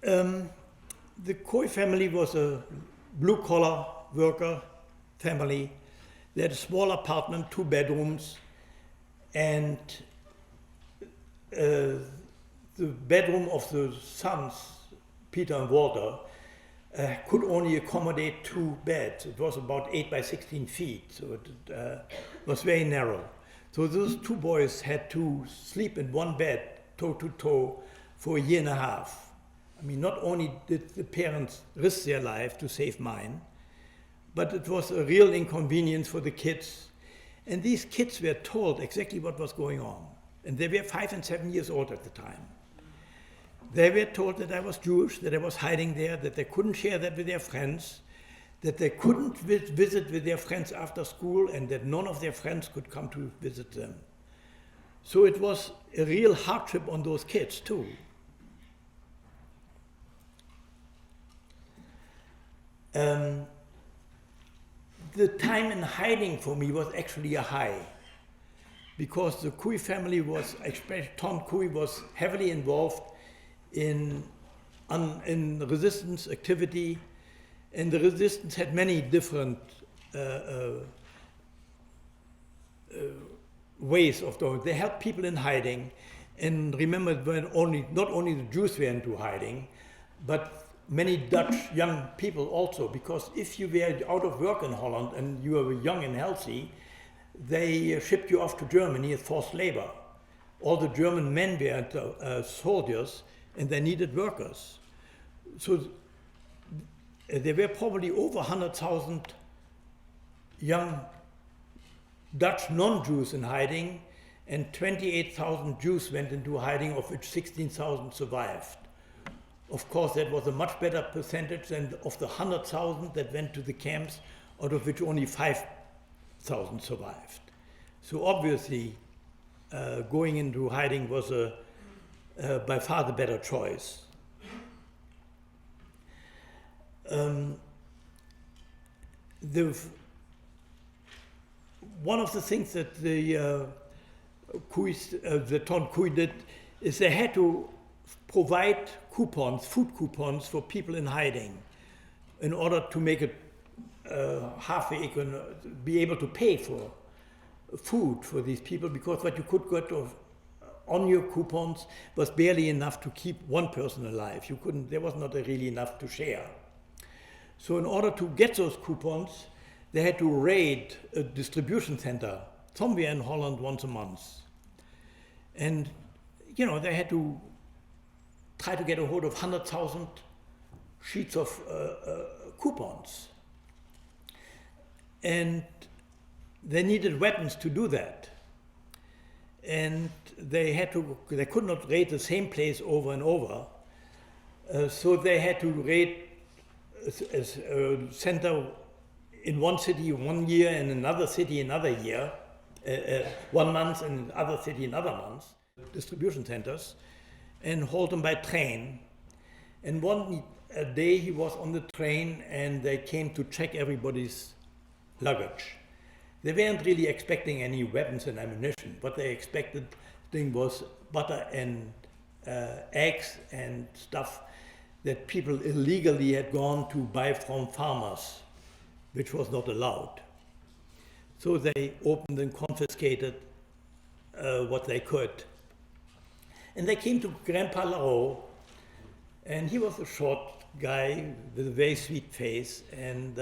The Coy family was a blue-collar worker family. They had a small apartment, 2 bedrooms, and the bedroom of the sons, Peter and Walter, could only accommodate 2 beds. It was about 8 by 16 feet, so it was very narrow. So those 2 boys had to sleep in 1 bed, toe to toe, for a year and a half. I mean, not only did the parents risk their life to save mine, but it was a real inconvenience for the kids. And these kids were told exactly what was going on. And they were 5 and 7 years old at the time. They were told that I was Jewish, that I was hiding there, that they couldn't share that with their friends, that they couldn't visit with their friends after school, and that none of their friends could come to visit them. So it was a real hardship on those kids too. The time in hiding for me was actually a high, because the Cui family was, especially Tom Cui, was heavily involved in resistance activity, and the resistance had many different ways of doing it. They helped people in hiding, and remember, when not only the Jews went into hiding, but many Dutch young people also, because if you were out of work in Holland and you were young and healthy, they shipped you off to Germany as forced labor. All the German men were soldiers, and they needed workers. So there were probably over 100,000 young Dutch non-Jews in hiding, and 28,000 Jews went into hiding, of which 16,000 survived. Of course, that was a much better percentage than of the 100,000 that went to the camps, out of which only 5,000 survived. So obviously, going into hiding was by far the better choice. One of the things that the Ton Cui did is they had to provide coupons, food coupons, for people in hiding in order to make it halfway be able to pay for food for these people, because what you could get on your coupons was barely enough to keep one person alive. There was not really enough to share. So in order to get those coupons, they had to raid a distribution center somewhere in Holland once a month. And, they had to try to get a hold of 100,000 sheets of coupons. And they needed weapons to do that. And they could not raid the same place over and over. So they had to raid a center in one city 1 year, and another city another year, 1 month, and another city another month, distribution centers, and hold them by train. And one day he was on the train, and they came to check everybody's luggage. They weren't really expecting any weapons and ammunition. What they expected was butter and eggs and stuff that people illegally had gone to buy from farmers, which was not allowed. So they opened and confiscated what they could. And they came to Grandpa Larot, and he was a short guy with a very sweet face, and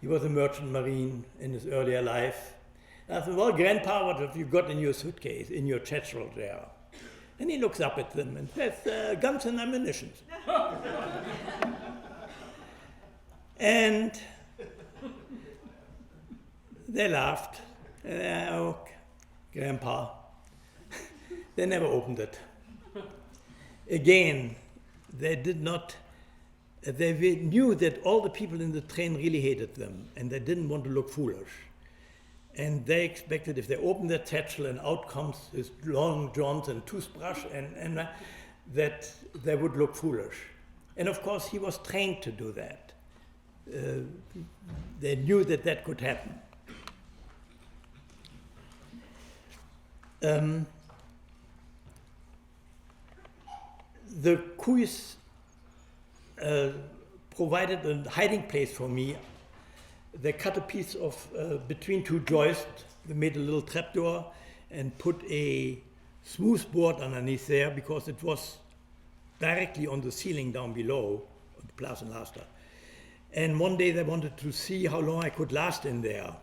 he was a merchant marine in his earlier life. And I said, well, Grandpa, what have you got in your suitcase, in your satchel there? And he looks up at them and says, guns and ammunition. And they laughed. Oh, Grandpa. They never opened it. Again, they knew that all the people in the train really hated them, and they didn't want to look foolish. And they expected if they opened their satchel and out comes his long johns and toothbrush, and that they would look foolish. And of course, he was trained to do that. They knew that that could happen. The Cuis provided a hiding place for me. They cut a piece of, between two joists, they made a little trapdoor and put a smooth board underneath there because it was directly on the ceiling down below, on the Plaza Laster. And one day they wanted to see how long I could last in there.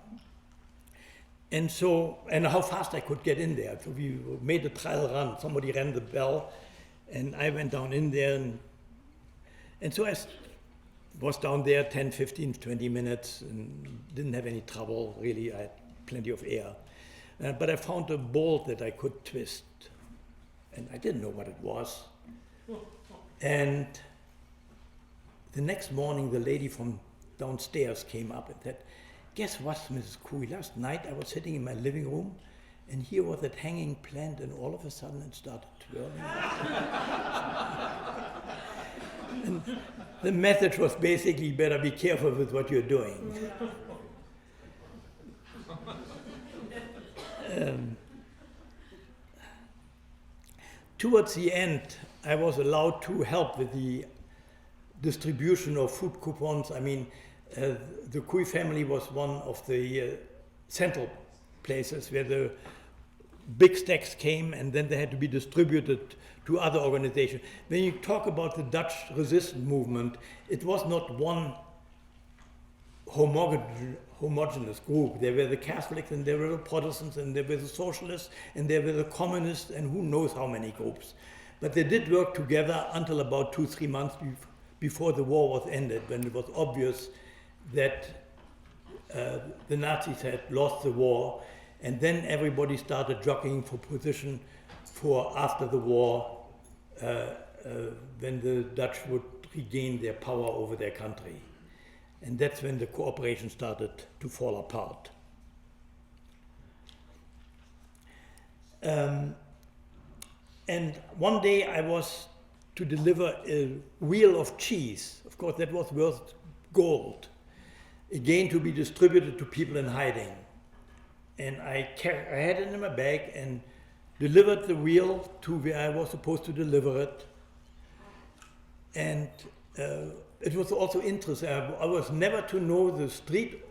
And so, and how fast I could get in there. So we made a trial run. Somebody rang the bell and I went down in there. And so I was down there 10, 15, 20 minutes and didn't have any trouble, really. I had plenty of air. But I found a bolt that I could twist. And I didn't know what it was. And the next morning, the lady from downstairs came up and said, "Guess what, Mrs. Cooey, last night I was sitting in my living room and here was that hanging plant and all of a sudden it started twirling." And the message was basically, you better be careful with what you're doing. Towards the end, I was allowed to help with the distribution of food coupons. I mean, the Cooey family was one of the central places where the big stacks came and then they had to be distributed to other organizations. When you talk about the Dutch resistance movement, it was not one homogeneous group. There were the Catholics and there were the Protestants and there were the socialists and there were the communists and who knows how many groups. But they did work together until about 2-3 months before the war was ended, when it was obvious that the Nazis had lost the war, and then everybody started jockeying for position for after the war, when the Dutch would regain their power over their country. And that's when the cooperation started to fall apart. And one day I was to deliver a wheel of cheese. Of course, that was worth gold. Again, to be distributed to people in hiding. And I had it in my bag and delivered the wheel to where I was supposed to deliver it. And it was also interesting. I was never to know the street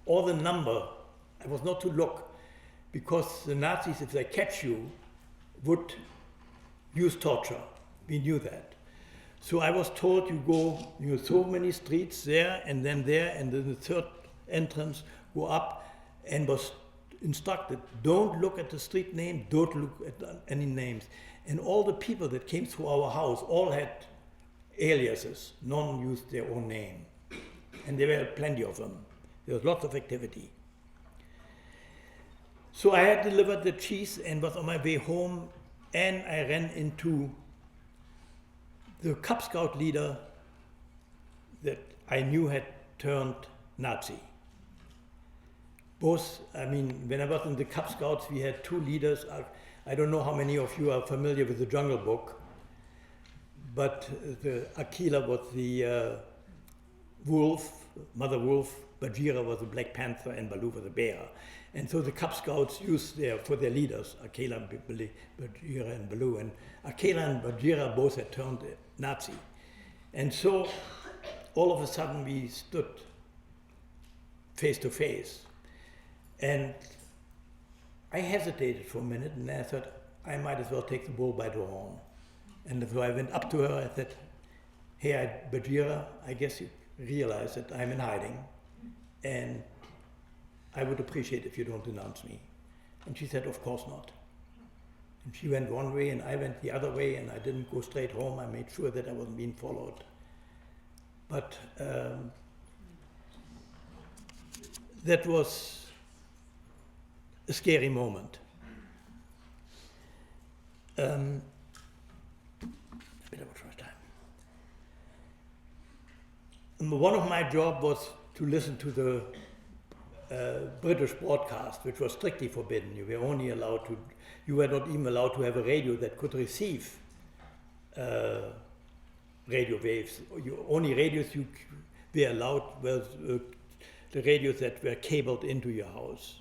or the number. I was not to look, because the Nazis, if they catch you, would use torture. We knew that. So I was told, you go, so many streets there, and then the third entrance, go up, and was instructed, don't look at the street name, don't look at any names. And all the people that came through our house all had aliases. None used their own name. And there were plenty of them. There was lots of activity. So I had delivered the cheese and was on my way home, and I ran into the Cub Scout leader that I knew had turned Nazi. Both, I mean, when I was in the Cub Scouts, we had two leaders. I don't know how many of you are familiar with the Jungle Book, but the Aquila was the wolf, mother wolf, Bagheera was the Black Panther, and Baloo was the bear. And so the Cub Scouts used for their leaders, Aquila, Bagheera, and Baloo. And Aquila and Bagheera both had turned Nazi. And so all of a sudden we stood face to face. And I hesitated for a minute, and I thought, I might as well take the bull by the horn. And so I went up to her and said, "Hey, Bagheera, I guess you realize that I'm in hiding, and I would appreciate if you don't denounce me." And she said, "Of course not." And she went one way and I went the other way, and I didn't go straight home. I made sure that I wasn't being followed. But that was a scary moment. One of my jobs was to listen to the British broadcast, which was strictly forbidden. You were only allowed to, you were not even allowed to have a radio that could receive radio waves. Only radios you were allowed were the radios that were cabled into your house.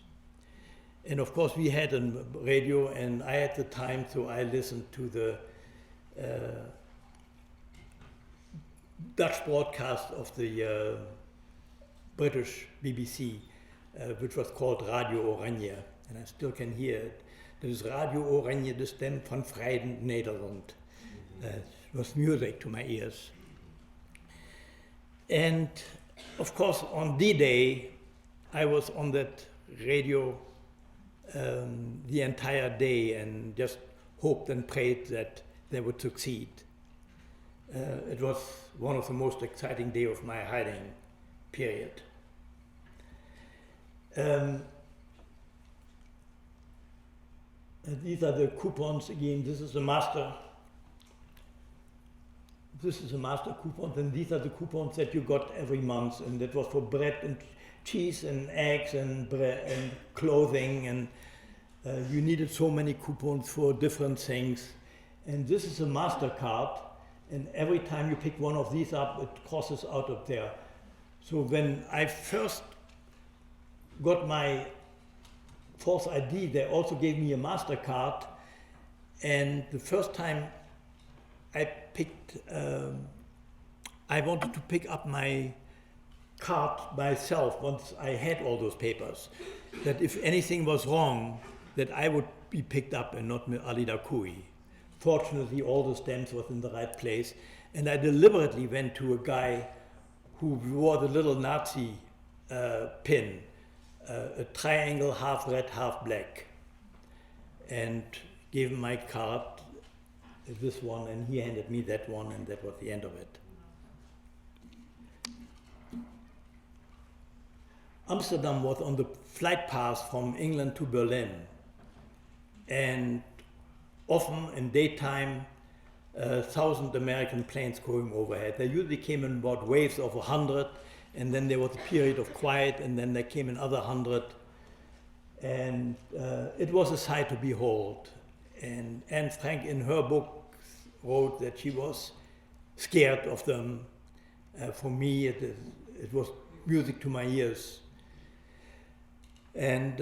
And of course we had a radio, and I had the time, so I listened to the Dutch broadcast of the British BBC, which was called Radio Oranje, and I still can hear it. Dat is Radio Oranje, de stem van Vrij Nederland. It was music to my ears. And of course, on D-Day, I was on that radio the entire day and just hoped and prayed that they would succeed. It was one of the most exciting days of my hiding period. These are the coupons again. This is a master coupon, and these are the coupons that you got every month, and that was for bread and cheese and eggs and bread and clothing, and you needed so many coupons for different things. And this is a MasterCard, and every time you pick one of these up, it crosses out of there. So when I first got my false ID, they also gave me a MasterCard, and the first time I wanted to pick up my card myself once I had all those papers, that if anything was wrong, that I would be picked up and not Ali Dakui. Fortunately, all the stamps was in the right place, and I deliberately went to a guy who wore the little Nazi pin, a triangle, half red, half black, and gave him my card, this one, and he handed me that one, and that was the end of it. Amsterdam was on the flight path from England to Berlin, and often in daytime, 1,000 American planes going overhead. They usually came in about waves of 100, and then there was a period of quiet, and then there came another 100, and it was a sight to behold. And Anne Frank, in her book, wrote that she was scared of them. For me, it was music to my ears. And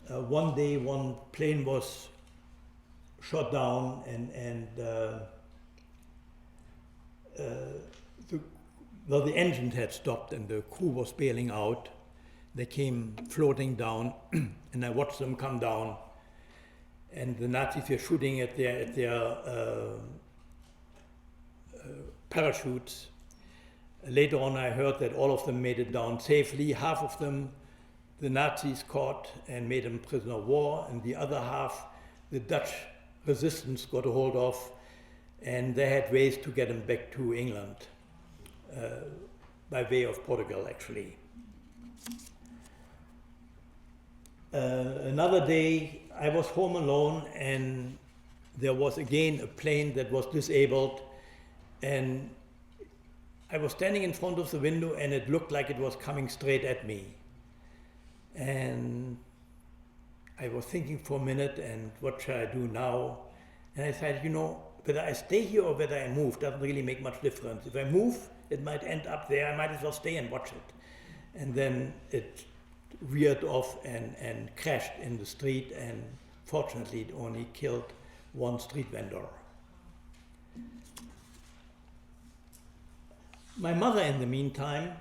one day, one plane was shot down, and the engine had stopped, and the crew was bailing out. They came floating down, and I watched them come down. And the Nazis were shooting at their parachutes. Later on, I heard that all of them made it down safely. Half of them, the Nazis caught and made them prisoner of war, and the other half, the Dutch resistance got a hold of, and they had ways to get them back to England, by way of Portugal, actually. Another day, I was home alone, and there was again a plane that was disabled, and I was standing in front of the window, and it looked like it was coming straight at me. And I was thinking for a minute, and what shall I do now? And I said, you know, whether I stay here or whether I move doesn't really make much difference. If I move, it might end up there. I might as well stay and watch it. And then it veered off and crashed in the street, and fortunately it only killed one street vendor. My mother, in the meantime,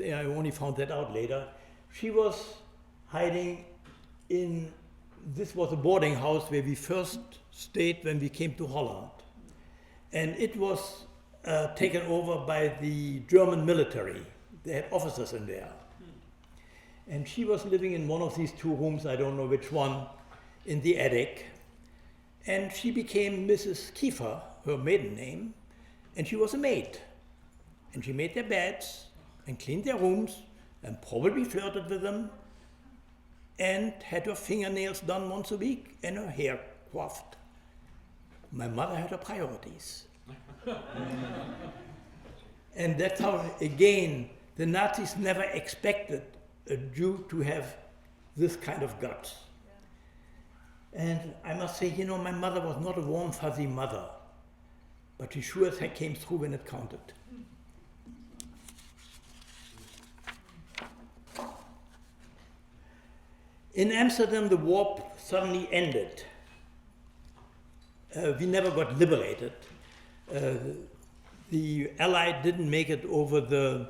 I only found that out later, she was hiding in, this was a boarding house where we first stayed when we came to Holland. And it was taken over by the German military. They had officers in there. And she was living in one of these two rooms, I don't know which one, in the attic. And she became Mrs. Kiefer, her maiden name, and she was a maid. And she made their beds and cleaned their rooms and probably flirted with them and had her fingernails done once a week and her hair coiffed. My mother had her priorities. And that's how, again, the Nazis never expected a Jew to have this kind of guts. And I must say, you know, my mother was not a warm, fuzzy mother, but she sure as heck came through when it counted. In Amsterdam, the war suddenly ended. We never got liberated. the Allied didn't make it over the,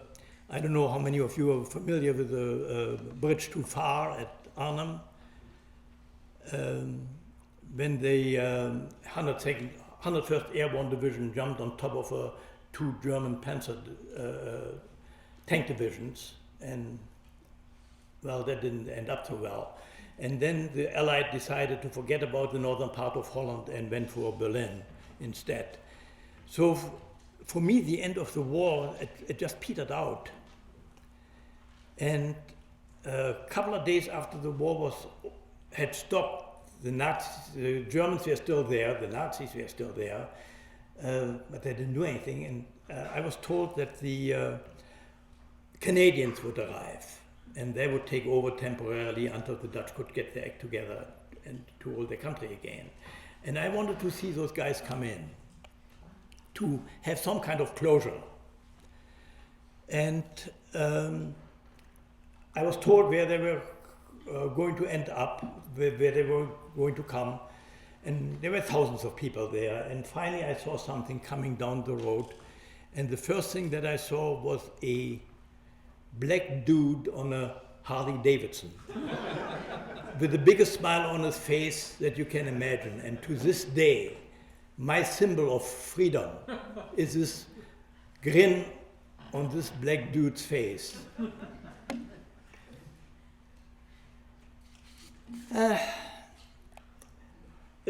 I don't know how many of you are familiar with the bridge too far at Arnhem. When the 101st Airborne Division jumped on top of two German Panzer tank divisions, and well, that didn't end up so well. And then the Allied decided to forget about the northern part of Holland and went for Berlin instead. So for me, the end of the war, it just petered out. And a couple of days after the war had stopped, the Germans were still there, the Nazis were still there, but they didn't do anything. And I was told that the Canadians would arrive, and they would take over temporarily until the Dutch could get their act together and to rule their country again. And I wanted to see those guys come in, to have some kind of closure. And I was told where they were going to end up, where they were going to come, and there were thousands of people there. And finally I saw something coming down the road, and the first thing that I saw was a black dude on a Harley Davidson with the biggest smile on his face that you can imagine. And to this day, my symbol of freedom is this grin on this black dude's face. A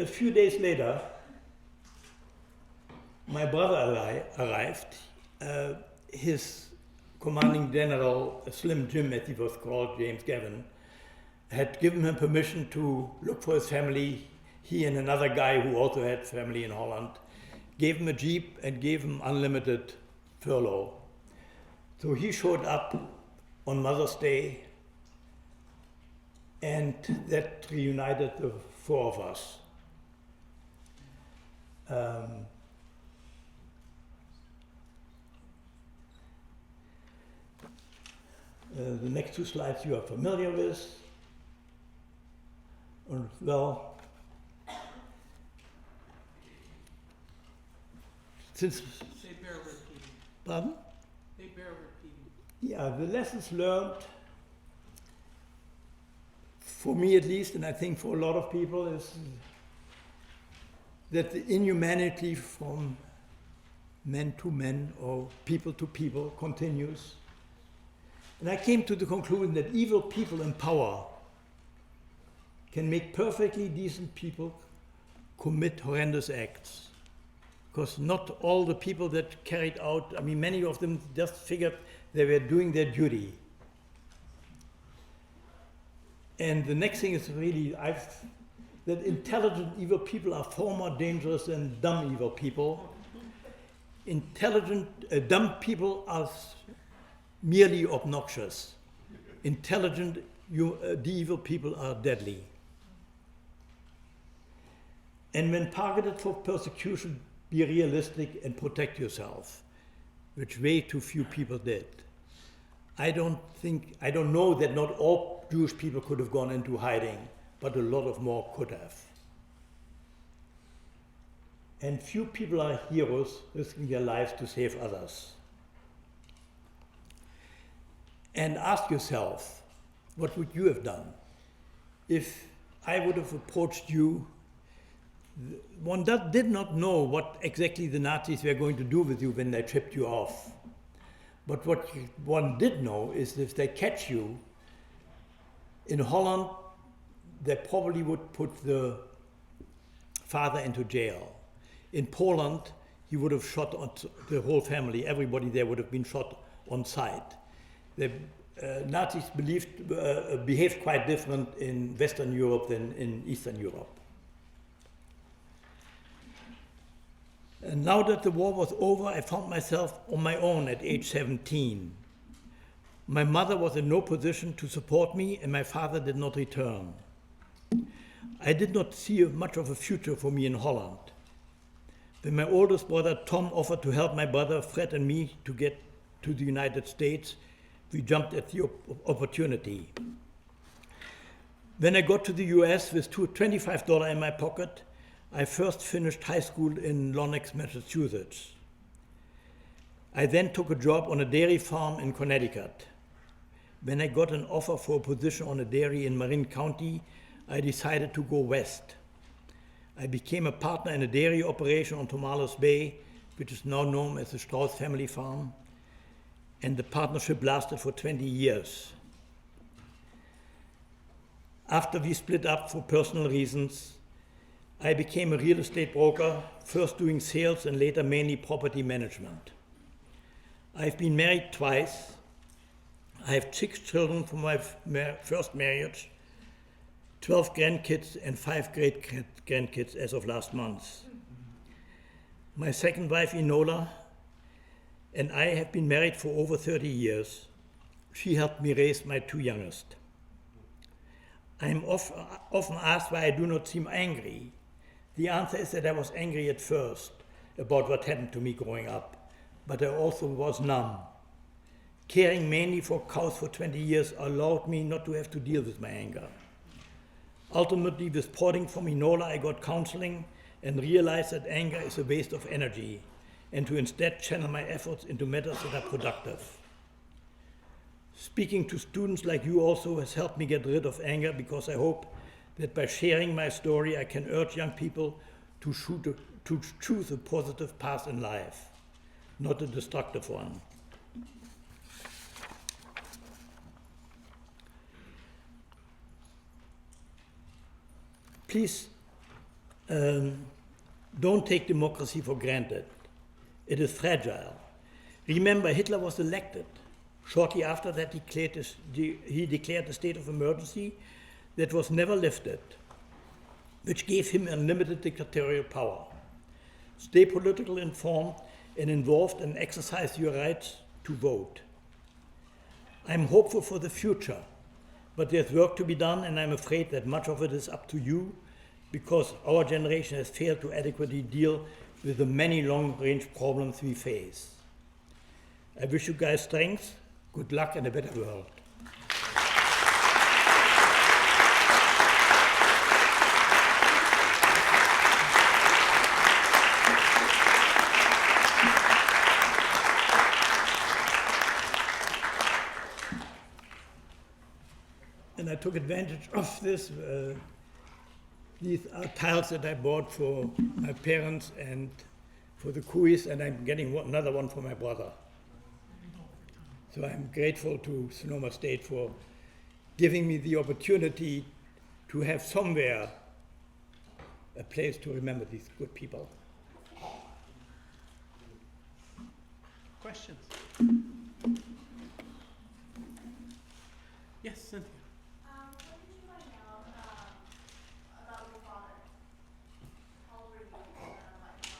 few days later, my brother arrived. His commanding general, Slim Jim as he was called, James Gavin, had given him permission to look for his family. He and another guy who also had family in Holland gave him a jeep and gave him unlimited furlough. So he showed up on Mother's Day, and that reunited the four of us. The next two slides you are familiar with. Well, since... They bear repeating. Pardon? They bear repeating. Yeah, the lessons learned, for me at least, and I think for a lot of people, is that the inhumanity from men to men or people to people continues. And I came to the conclusion that evil people in power can make perfectly decent people commit horrendous acts. Because not all the people that carried out, I mean, many of them just figured they were doing their duty. And the next thing is really, that intelligent evil people are far more dangerous than dumb evil people. Dumb people are merely obnoxious. Intelligent, the evil people are deadly. And when targeted for persecution, be realistic and protect yourself, which way too few people did. I don't know that not all Jewish people could have gone into hiding, but a lot of more could have. And few people are heroes risking their lives to save others. And ask yourself, what would you have done? If I would have approached you, one did not know what exactly the Nazis were going to do with you when they tripped you off. But what one did know is if they catch you, in Holland, they probably would put the father into jail. In Poland, he would have shot the whole family. Everybody there would have been shot on sight. The Nazis behaved quite different in Western Europe than in Eastern Europe. And now that the war was over, I found myself on my own at age 17. My mother was in no position to support me, and my father did not return. I did not see much of a future for me in Holland. When my oldest brother Tom offered to help my brother Fred and me to get to the United States, we jumped at the opportunity. When I got to the US with $25 in my pocket, I first finished high school in Lenox, Massachusetts. I then took a job on a dairy farm in Connecticut. When I got an offer for a position on a dairy in Marin County, I decided to go west. I became a partner in a dairy operation on Tomales Bay, which is now known as the Strauss Family Farm, and the partnership lasted for 20 years. After we split up for personal reasons, I became a real estate broker, first doing sales and later mainly property management. I've been married twice. I have 6 children from my first marriage, 12 grandkids and 5 great-grandkids as of last month. My second wife, Enola, and I have been married for over 30 years. She helped me raise my 2 youngest. I am often asked why I do not seem angry. The answer is that I was angry at first about what happened to me growing up, but I also was numb. Caring mainly for cows for 20 years allowed me not to have to deal with my anger. Ultimately, with supporting from Enola, I got counseling and realized that anger is a waste of energy and to instead channel my efforts into matters that are productive. Speaking to students like you also has helped me get rid of anger because I hope that by sharing my story, I can urge young people to choose a positive path in life, not a destructive one. Please don't take democracy for granted. It is fragile. Remember, Hitler was elected. Shortly after that, he declared a state of emergency that was never lifted, which gave him unlimited dictatorial power. Stay politically informed and involved and exercise your rights to vote. I'm hopeful for the future, but there's work to be done, and I'm afraid that much of it is up to you because our generation has failed to adequately deal with the many long-range problems we face. I wish you guys strength, good luck, and a better world. And I took advantage of this. These are tiles that I bought for my parents and for the Kuis, and I'm getting another one for my brother. So I'm grateful to Sonoma State for giving me the opportunity to have somewhere a place to remember these good people. Questions? Yes, Cynthia. When did you find out about your father? How old were you when you found out about your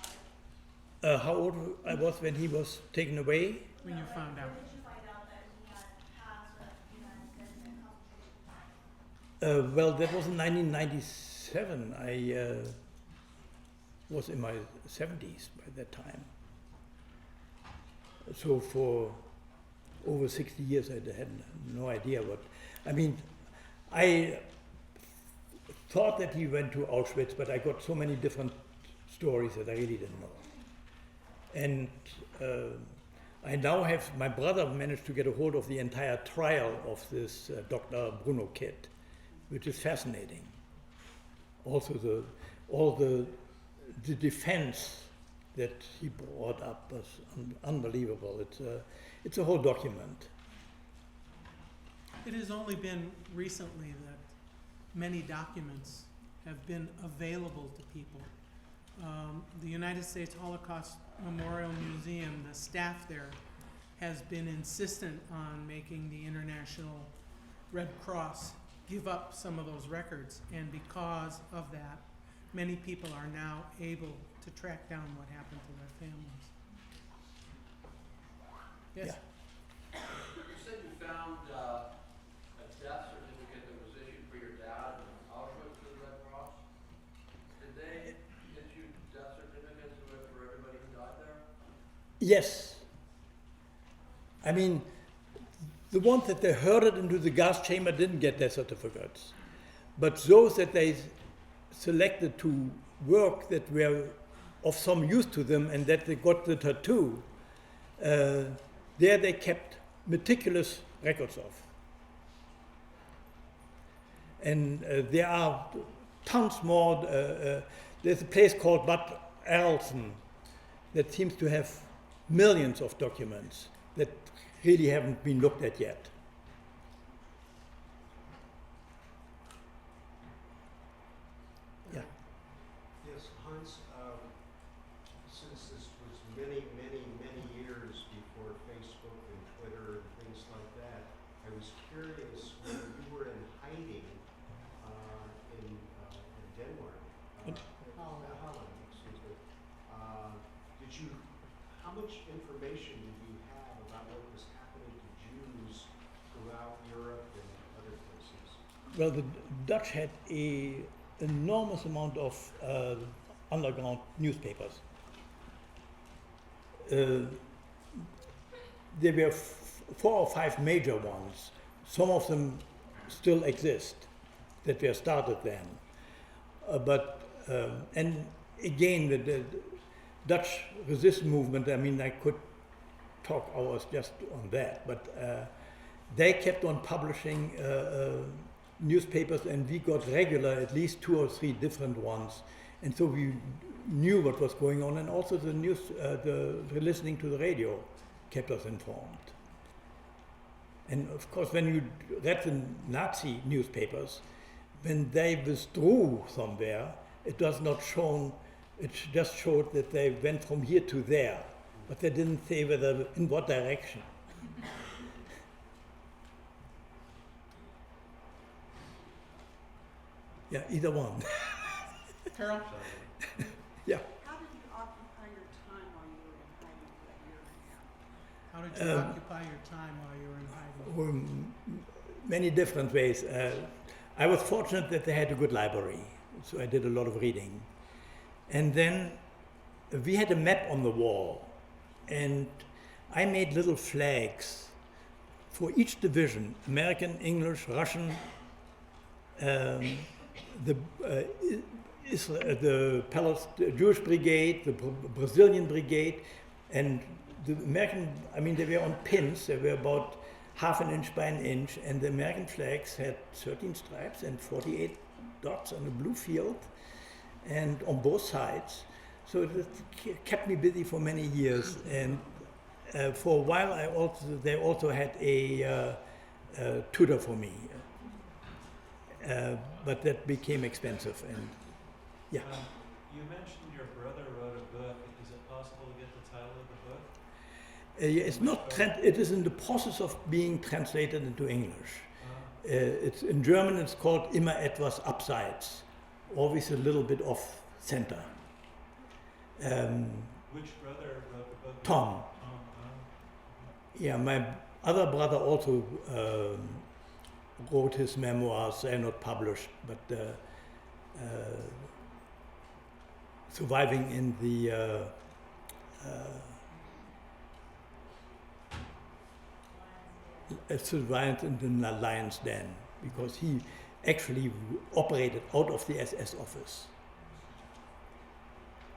father? How old I was when he was taken away? When you found out. When did you find out that he had passed the United States in concentration camp? Well, that was in 1997. I was in my 70s by that time. So for over 60 years, I had no idea what. I mean, I thought that he went to Auschwitz, but I got so many different stories that I really didn't know. And I now have, my brother managed to get a hold of the entire trial of this Dr. Bruno kid, which is fascinating. Also all the defense that he brought up was unbelievable. It's a whole document. It has only been recently that many documents have been available to people. The United States Holocaust Memorial Museum, the staff there, has been insistent on making the International Red Cross give up some of those records, and because of that, many people are now able to track down what happened to their families. Yes? Yeah. You said you found a death certificate that was issued for your dad in Auschwitz to the Red Cross. Did they issue death certificates for everybody who died there? Yes. I mean, the ones that they herded into the gas chamber didn't get their certificates. But those that they selected to work that were of some use to them and that they got the tattoo, there they kept meticulous records of. And there are tons more. There's a place called Bad Arolsen that seems to have millions of documents that really haven't been looked at yet. Yeah. Yes, Hans, since this was many, many, many years before Facebook and Twitter and things like that, I was curious when you were in hiding in Denmark, Holland, excuse me, how much information did you have about what was happening to Jews throughout Europe and other places? Well, the Dutch had an enormous amount of underground newspapers. There were 4 or 5 major ones. Some of them still exist that were started then. And again, the Dutch resistance movement, I mean, I could talk hours just on that, but they kept on publishing newspapers, and we got regular, at least 2 or 3 different ones, and so we knew what was going on, and also the news, the listening to the radio kept us informed. And of course, when you read the Nazi newspapers, when they withdrew somewhere, it does not show. It just showed that they went from here to there, but they didn't say whether in what direction. Yeah, either one. Carol? Yeah. How did you occupy your time while you were in hiding for that year and a half? How did you occupy your time while you were in hiding? Many different ways. I was fortunate that they had a good library, so I did a lot of reading. And then we had a map on the wall, and I made little flags for each division: American, English, Russian, the Jewish brigade, the Brazilian brigade, and the American. I mean, they were on pins. They were about ½ an inch by an inch, and the American flags had 13 stripes and 48 dots on a blue field, and on both sides. So it kept me busy for many years. And for a while, they also had a tutor for me. But that became expensive, and yeah. You mentioned your brother wrote a book. Is it possible to get the title of the book? It's not. It is in the process of being translated into English. It's in German. It's called Immer etwas abseits, always a little bit off center. Which brother wrote the book? Tom. Yeah, my other brother also wrote his memoirs. They're not published, but surviving in the survived in the Lion's Den, because he actually operated out of the SS office.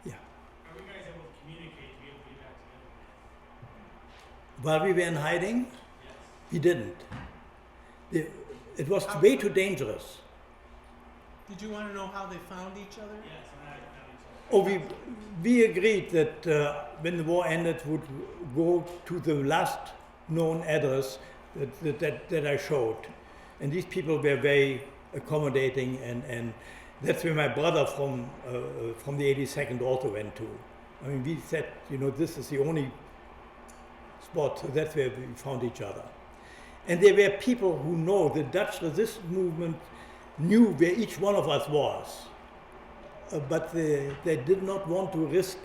Yeah. Are we guys able to communicate to be able to get back together? While we were in hiding, Yes. we didn't. It was way too dangerous. Did you want to know how they found each other? Yes, and I found each other. Oh, we agreed that when the war ended, would go to the last known address that I showed. And these people were very accommodating, and that's where my brother from the 82nd also went to. I mean, we said, this is the only spot, so that's where we found each other. And there were people who know the Dutch resistance movement knew where each one of us was, but they did not want to risk.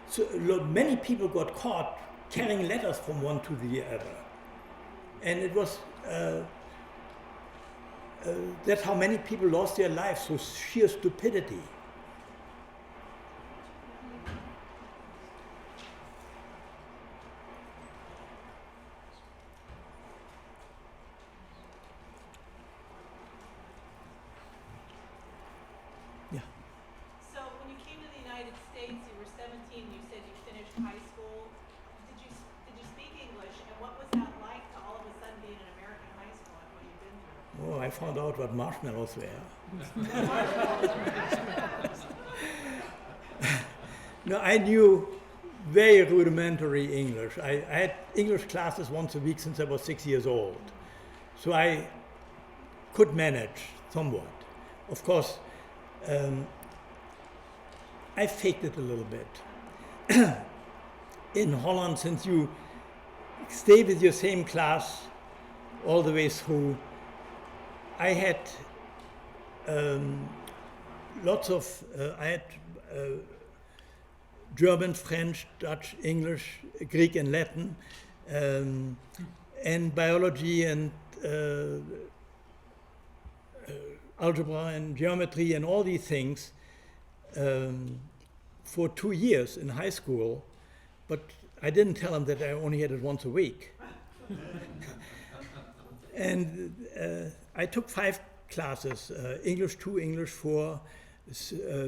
So many people got caught carrying letters from one to the other. And it was, that's how many people lost their lives, through sheer stupidity. Yeah. So when you came to the United States, you were 17, you said you finished high school. Did you I found out what marshmallows were. No, I knew very rudimentary English. I had English classes once a week since I was 6 years old. So I could manage somewhat. Of course, I faked it a little bit. In Holland, since you stay with your same class all the way through, I had German, French, Dutch, English, Greek and Latin, and biology and algebra and geometry and all these things for 2 years in high school, but I didn't tell them that I only had it once a week. And I took 5 classes, English 2, English 4,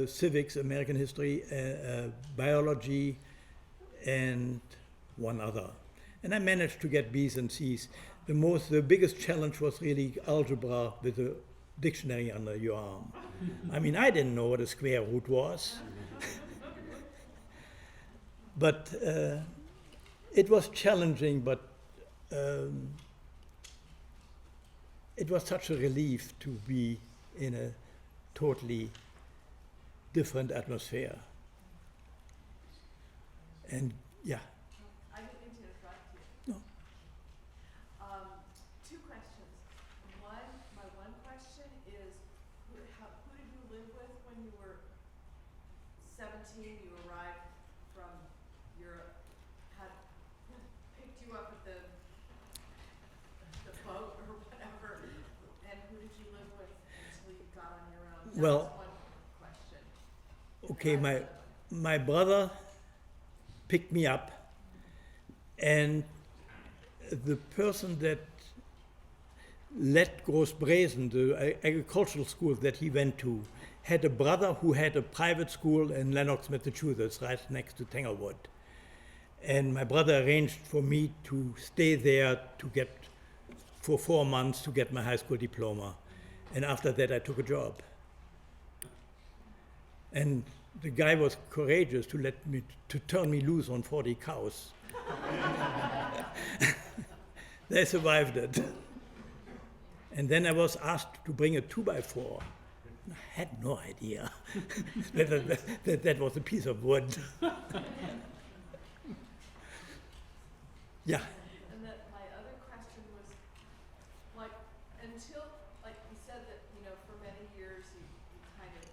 civics, American history, biology, and one other. And I managed to get B's and C's. The biggest challenge was really algebra with a dictionary under your arm. I mean, I didn't know what a square root was. But it was challenging, but it was such a relief to be in a totally different atmosphere. And yeah. I didn't mean to interrupt you. No. Two questions. My one question is, who did you live with when you were 17? You arrived from Europe. Who picked you up at the boat or whatever? And who did you live with until you got on your own? That Well, was one question. okay, my brother picked me up, and the person that led Großbresen, the agricultural school that he went to, had a brother who had a private school in Lenox, Massachusetts, right next to Tanglewood. And my brother arranged for me to stay there for 4 months to get my high school diploma. And after that, I took a job. And the guy was courageous to turn me loose on 40 cows. They survived it. And then I was asked to bring a 2x4. I had no idea that was a piece of wood. Yeah. And that my other question was, like, until, like you said that, for many years you kind of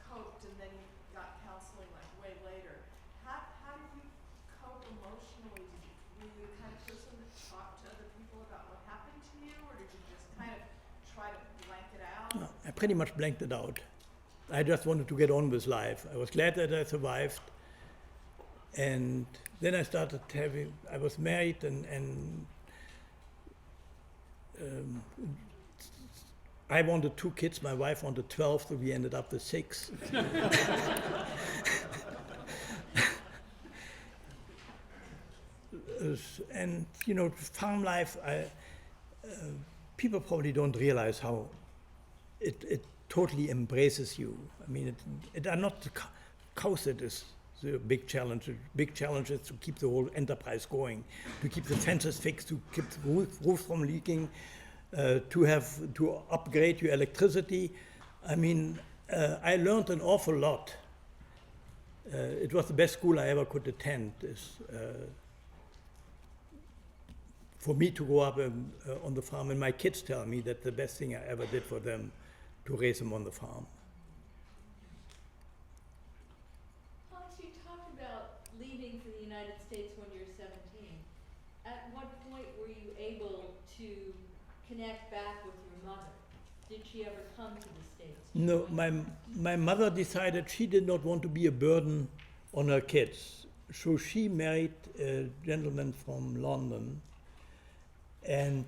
coped and then you got counseling like way later. How did you cope emotionally? Were you the kind of person that talked to other people about what happened to you, or did you just kind of try to blank it out? No, I pretty much blanked it out. I just wanted to get on with life. I was glad that I survived. And then I started I was married and I wanted 2 kids, my wife wanted 12, so we ended up with 6. And, farm life, people probably don't realize how it totally embraces you. I mean, it are not the cows that is the big challenge. The big challenge is to keep the whole enterprise going, to keep the fences fixed, to keep the roof from leaking, to upgrade your electricity. I mean, I learned an awful lot. It was the best school I ever could attend. For me to grow up on the farm, and my kids tell me that the best thing I ever did for them to raise them on the farm. Hans, you talked about leaving for the United States when you were 17. At what point were you able to connect back with your mother? Did she ever come to the States? No, my mother decided she did not want to be a burden on her kids. So she married a gentleman from London, and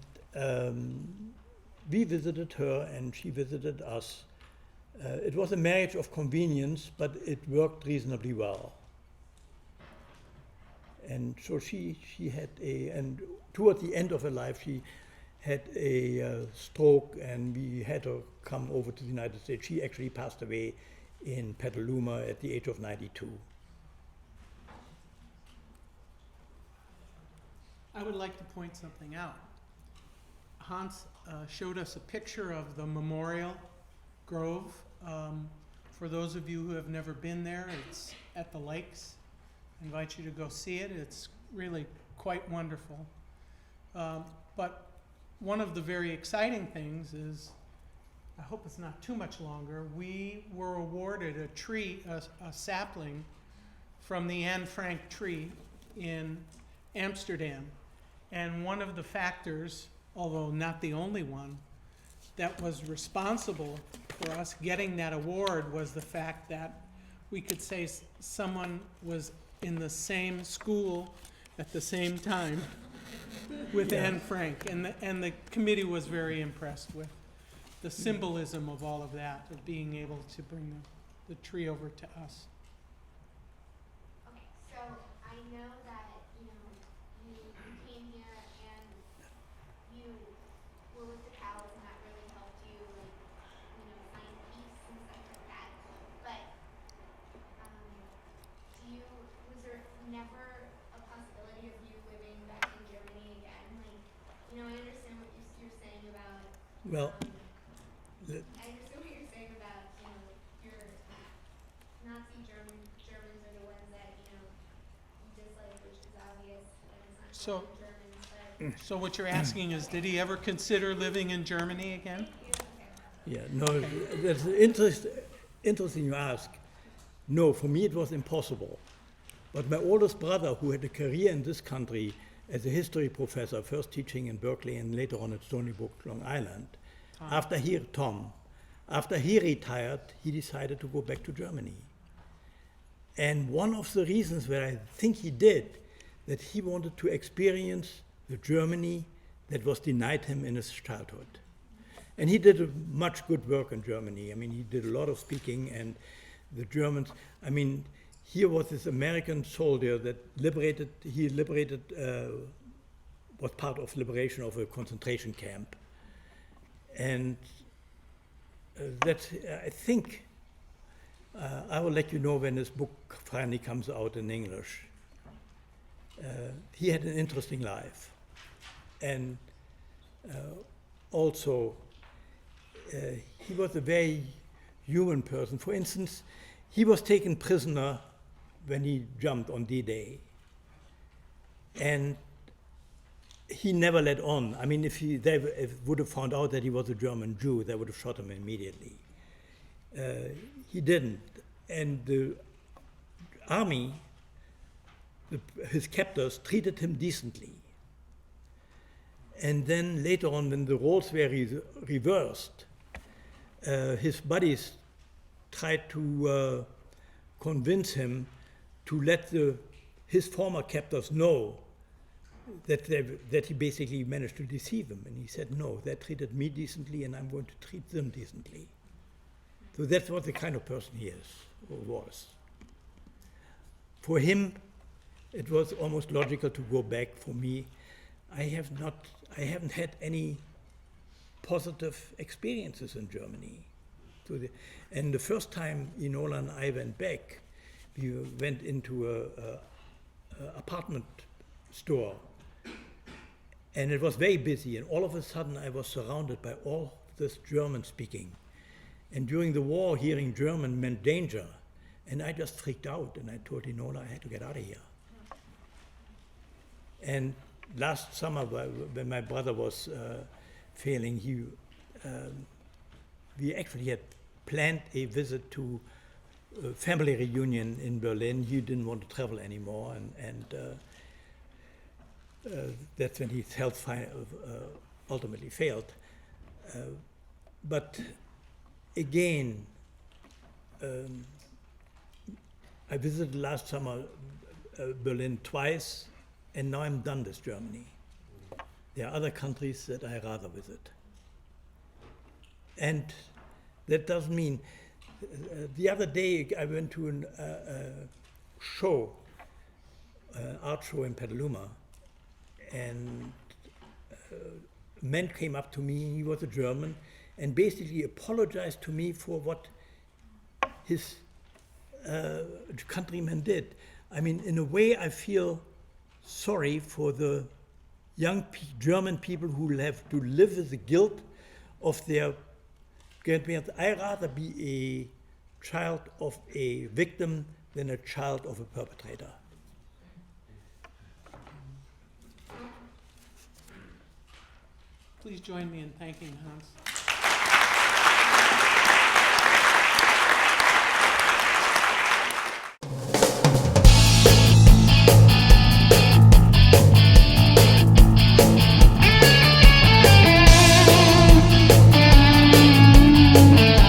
we visited her and she visited us. It was a marriage of convenience, but it worked reasonably well. And so she had and toward the end of her life, she had a stroke, and we had her come over to the United States. She actually passed away in Petaluma at the age of 92. I would like to point something out. Hans showed us a picture of the memorial grove. For those of you who have never been there, it's at the lakes. I invite you to go see it. It's really quite wonderful. But one of the very exciting things is, I hope it's not too much longer, we were awarded a tree, a sapling from the Anne Frank tree in Amsterdam. And one of the factors, although not the only one, that was responsible for us getting that award was the fact that we could say someone was in the same school at the same time with Anne Frank. And the committee was very impressed with the symbolism of all of that, of being able to bring the tree over to us. Okay, so I know that, you came here and you were with the cows and that really helped you, find peace and stuff like that. But, was there never a possibility of you living back in Germany again? I understand what you're saying about, Well, I understand what you're saying about, your Nazi Germans are the ones that, you dislike, which is obvious, and it's not So- the Germans, but. So what you're asking is, did he ever consider living in Germany again? yeah, no, that's interesting you ask. No, for me it was impossible. But my oldest brother, who had a career in this country as a history professor, first teaching in Berkeley and later on at Stony Brook, Long Island, after he retired, he decided to go back to Germany. And one of the reasons where I think he did, that he wanted to experience the Germany that was denied him in his childhood. And he did much good work in Germany. I mean, he did a lot of speaking, and the Germans, I mean, here was this American soldier that was part of liberation of a concentration camp. And I think, I will let you know when this book finally comes out in English. He had an interesting life. And also, he was a very human person. For instance, he was taken prisoner when he jumped on D-Day. And he never let on. I mean, if they would have found out that he was a German Jew, they would have shot him immediately. He didn't. And the army, his captors, treated him decently. And then later on, when the roles were reversed, his buddies tried to convince him to let his former captors know that he basically managed to deceive them. And he said, no, they treated me decently and I'm going to treat them decently. So that's what the kind of person he is, or was. For him, it was almost logical to go back. For me, I haven't had any positive experiences in Germany. And the first time Enola and I went back, we went into a apartment store, and it was very busy, and all of a sudden I was surrounded by all this German speaking. And during the war, hearing German meant danger, and I just freaked out, and I told Enola I had to get out of here. And last summer, when my brother was failing, we actually had planned a visit to a family reunion in Berlin. He didn't want to travel anymore, and that's when his health ultimately failed. But again, I visited last summer Berlin twice, and now I'm done with Germany. There are other countries that I rather visit. And that doesn't mean, the other day I went to a show, art show in Petaluma, and a man came up to me, he was a German, and basically apologized to me for what his countrymen did. I mean, in a way, I feel sorry for the young German people who will have to live with the guilt of their grandparents. I'd rather be a child of a victim than a child of a perpetrator. Please join me in thanking Hans.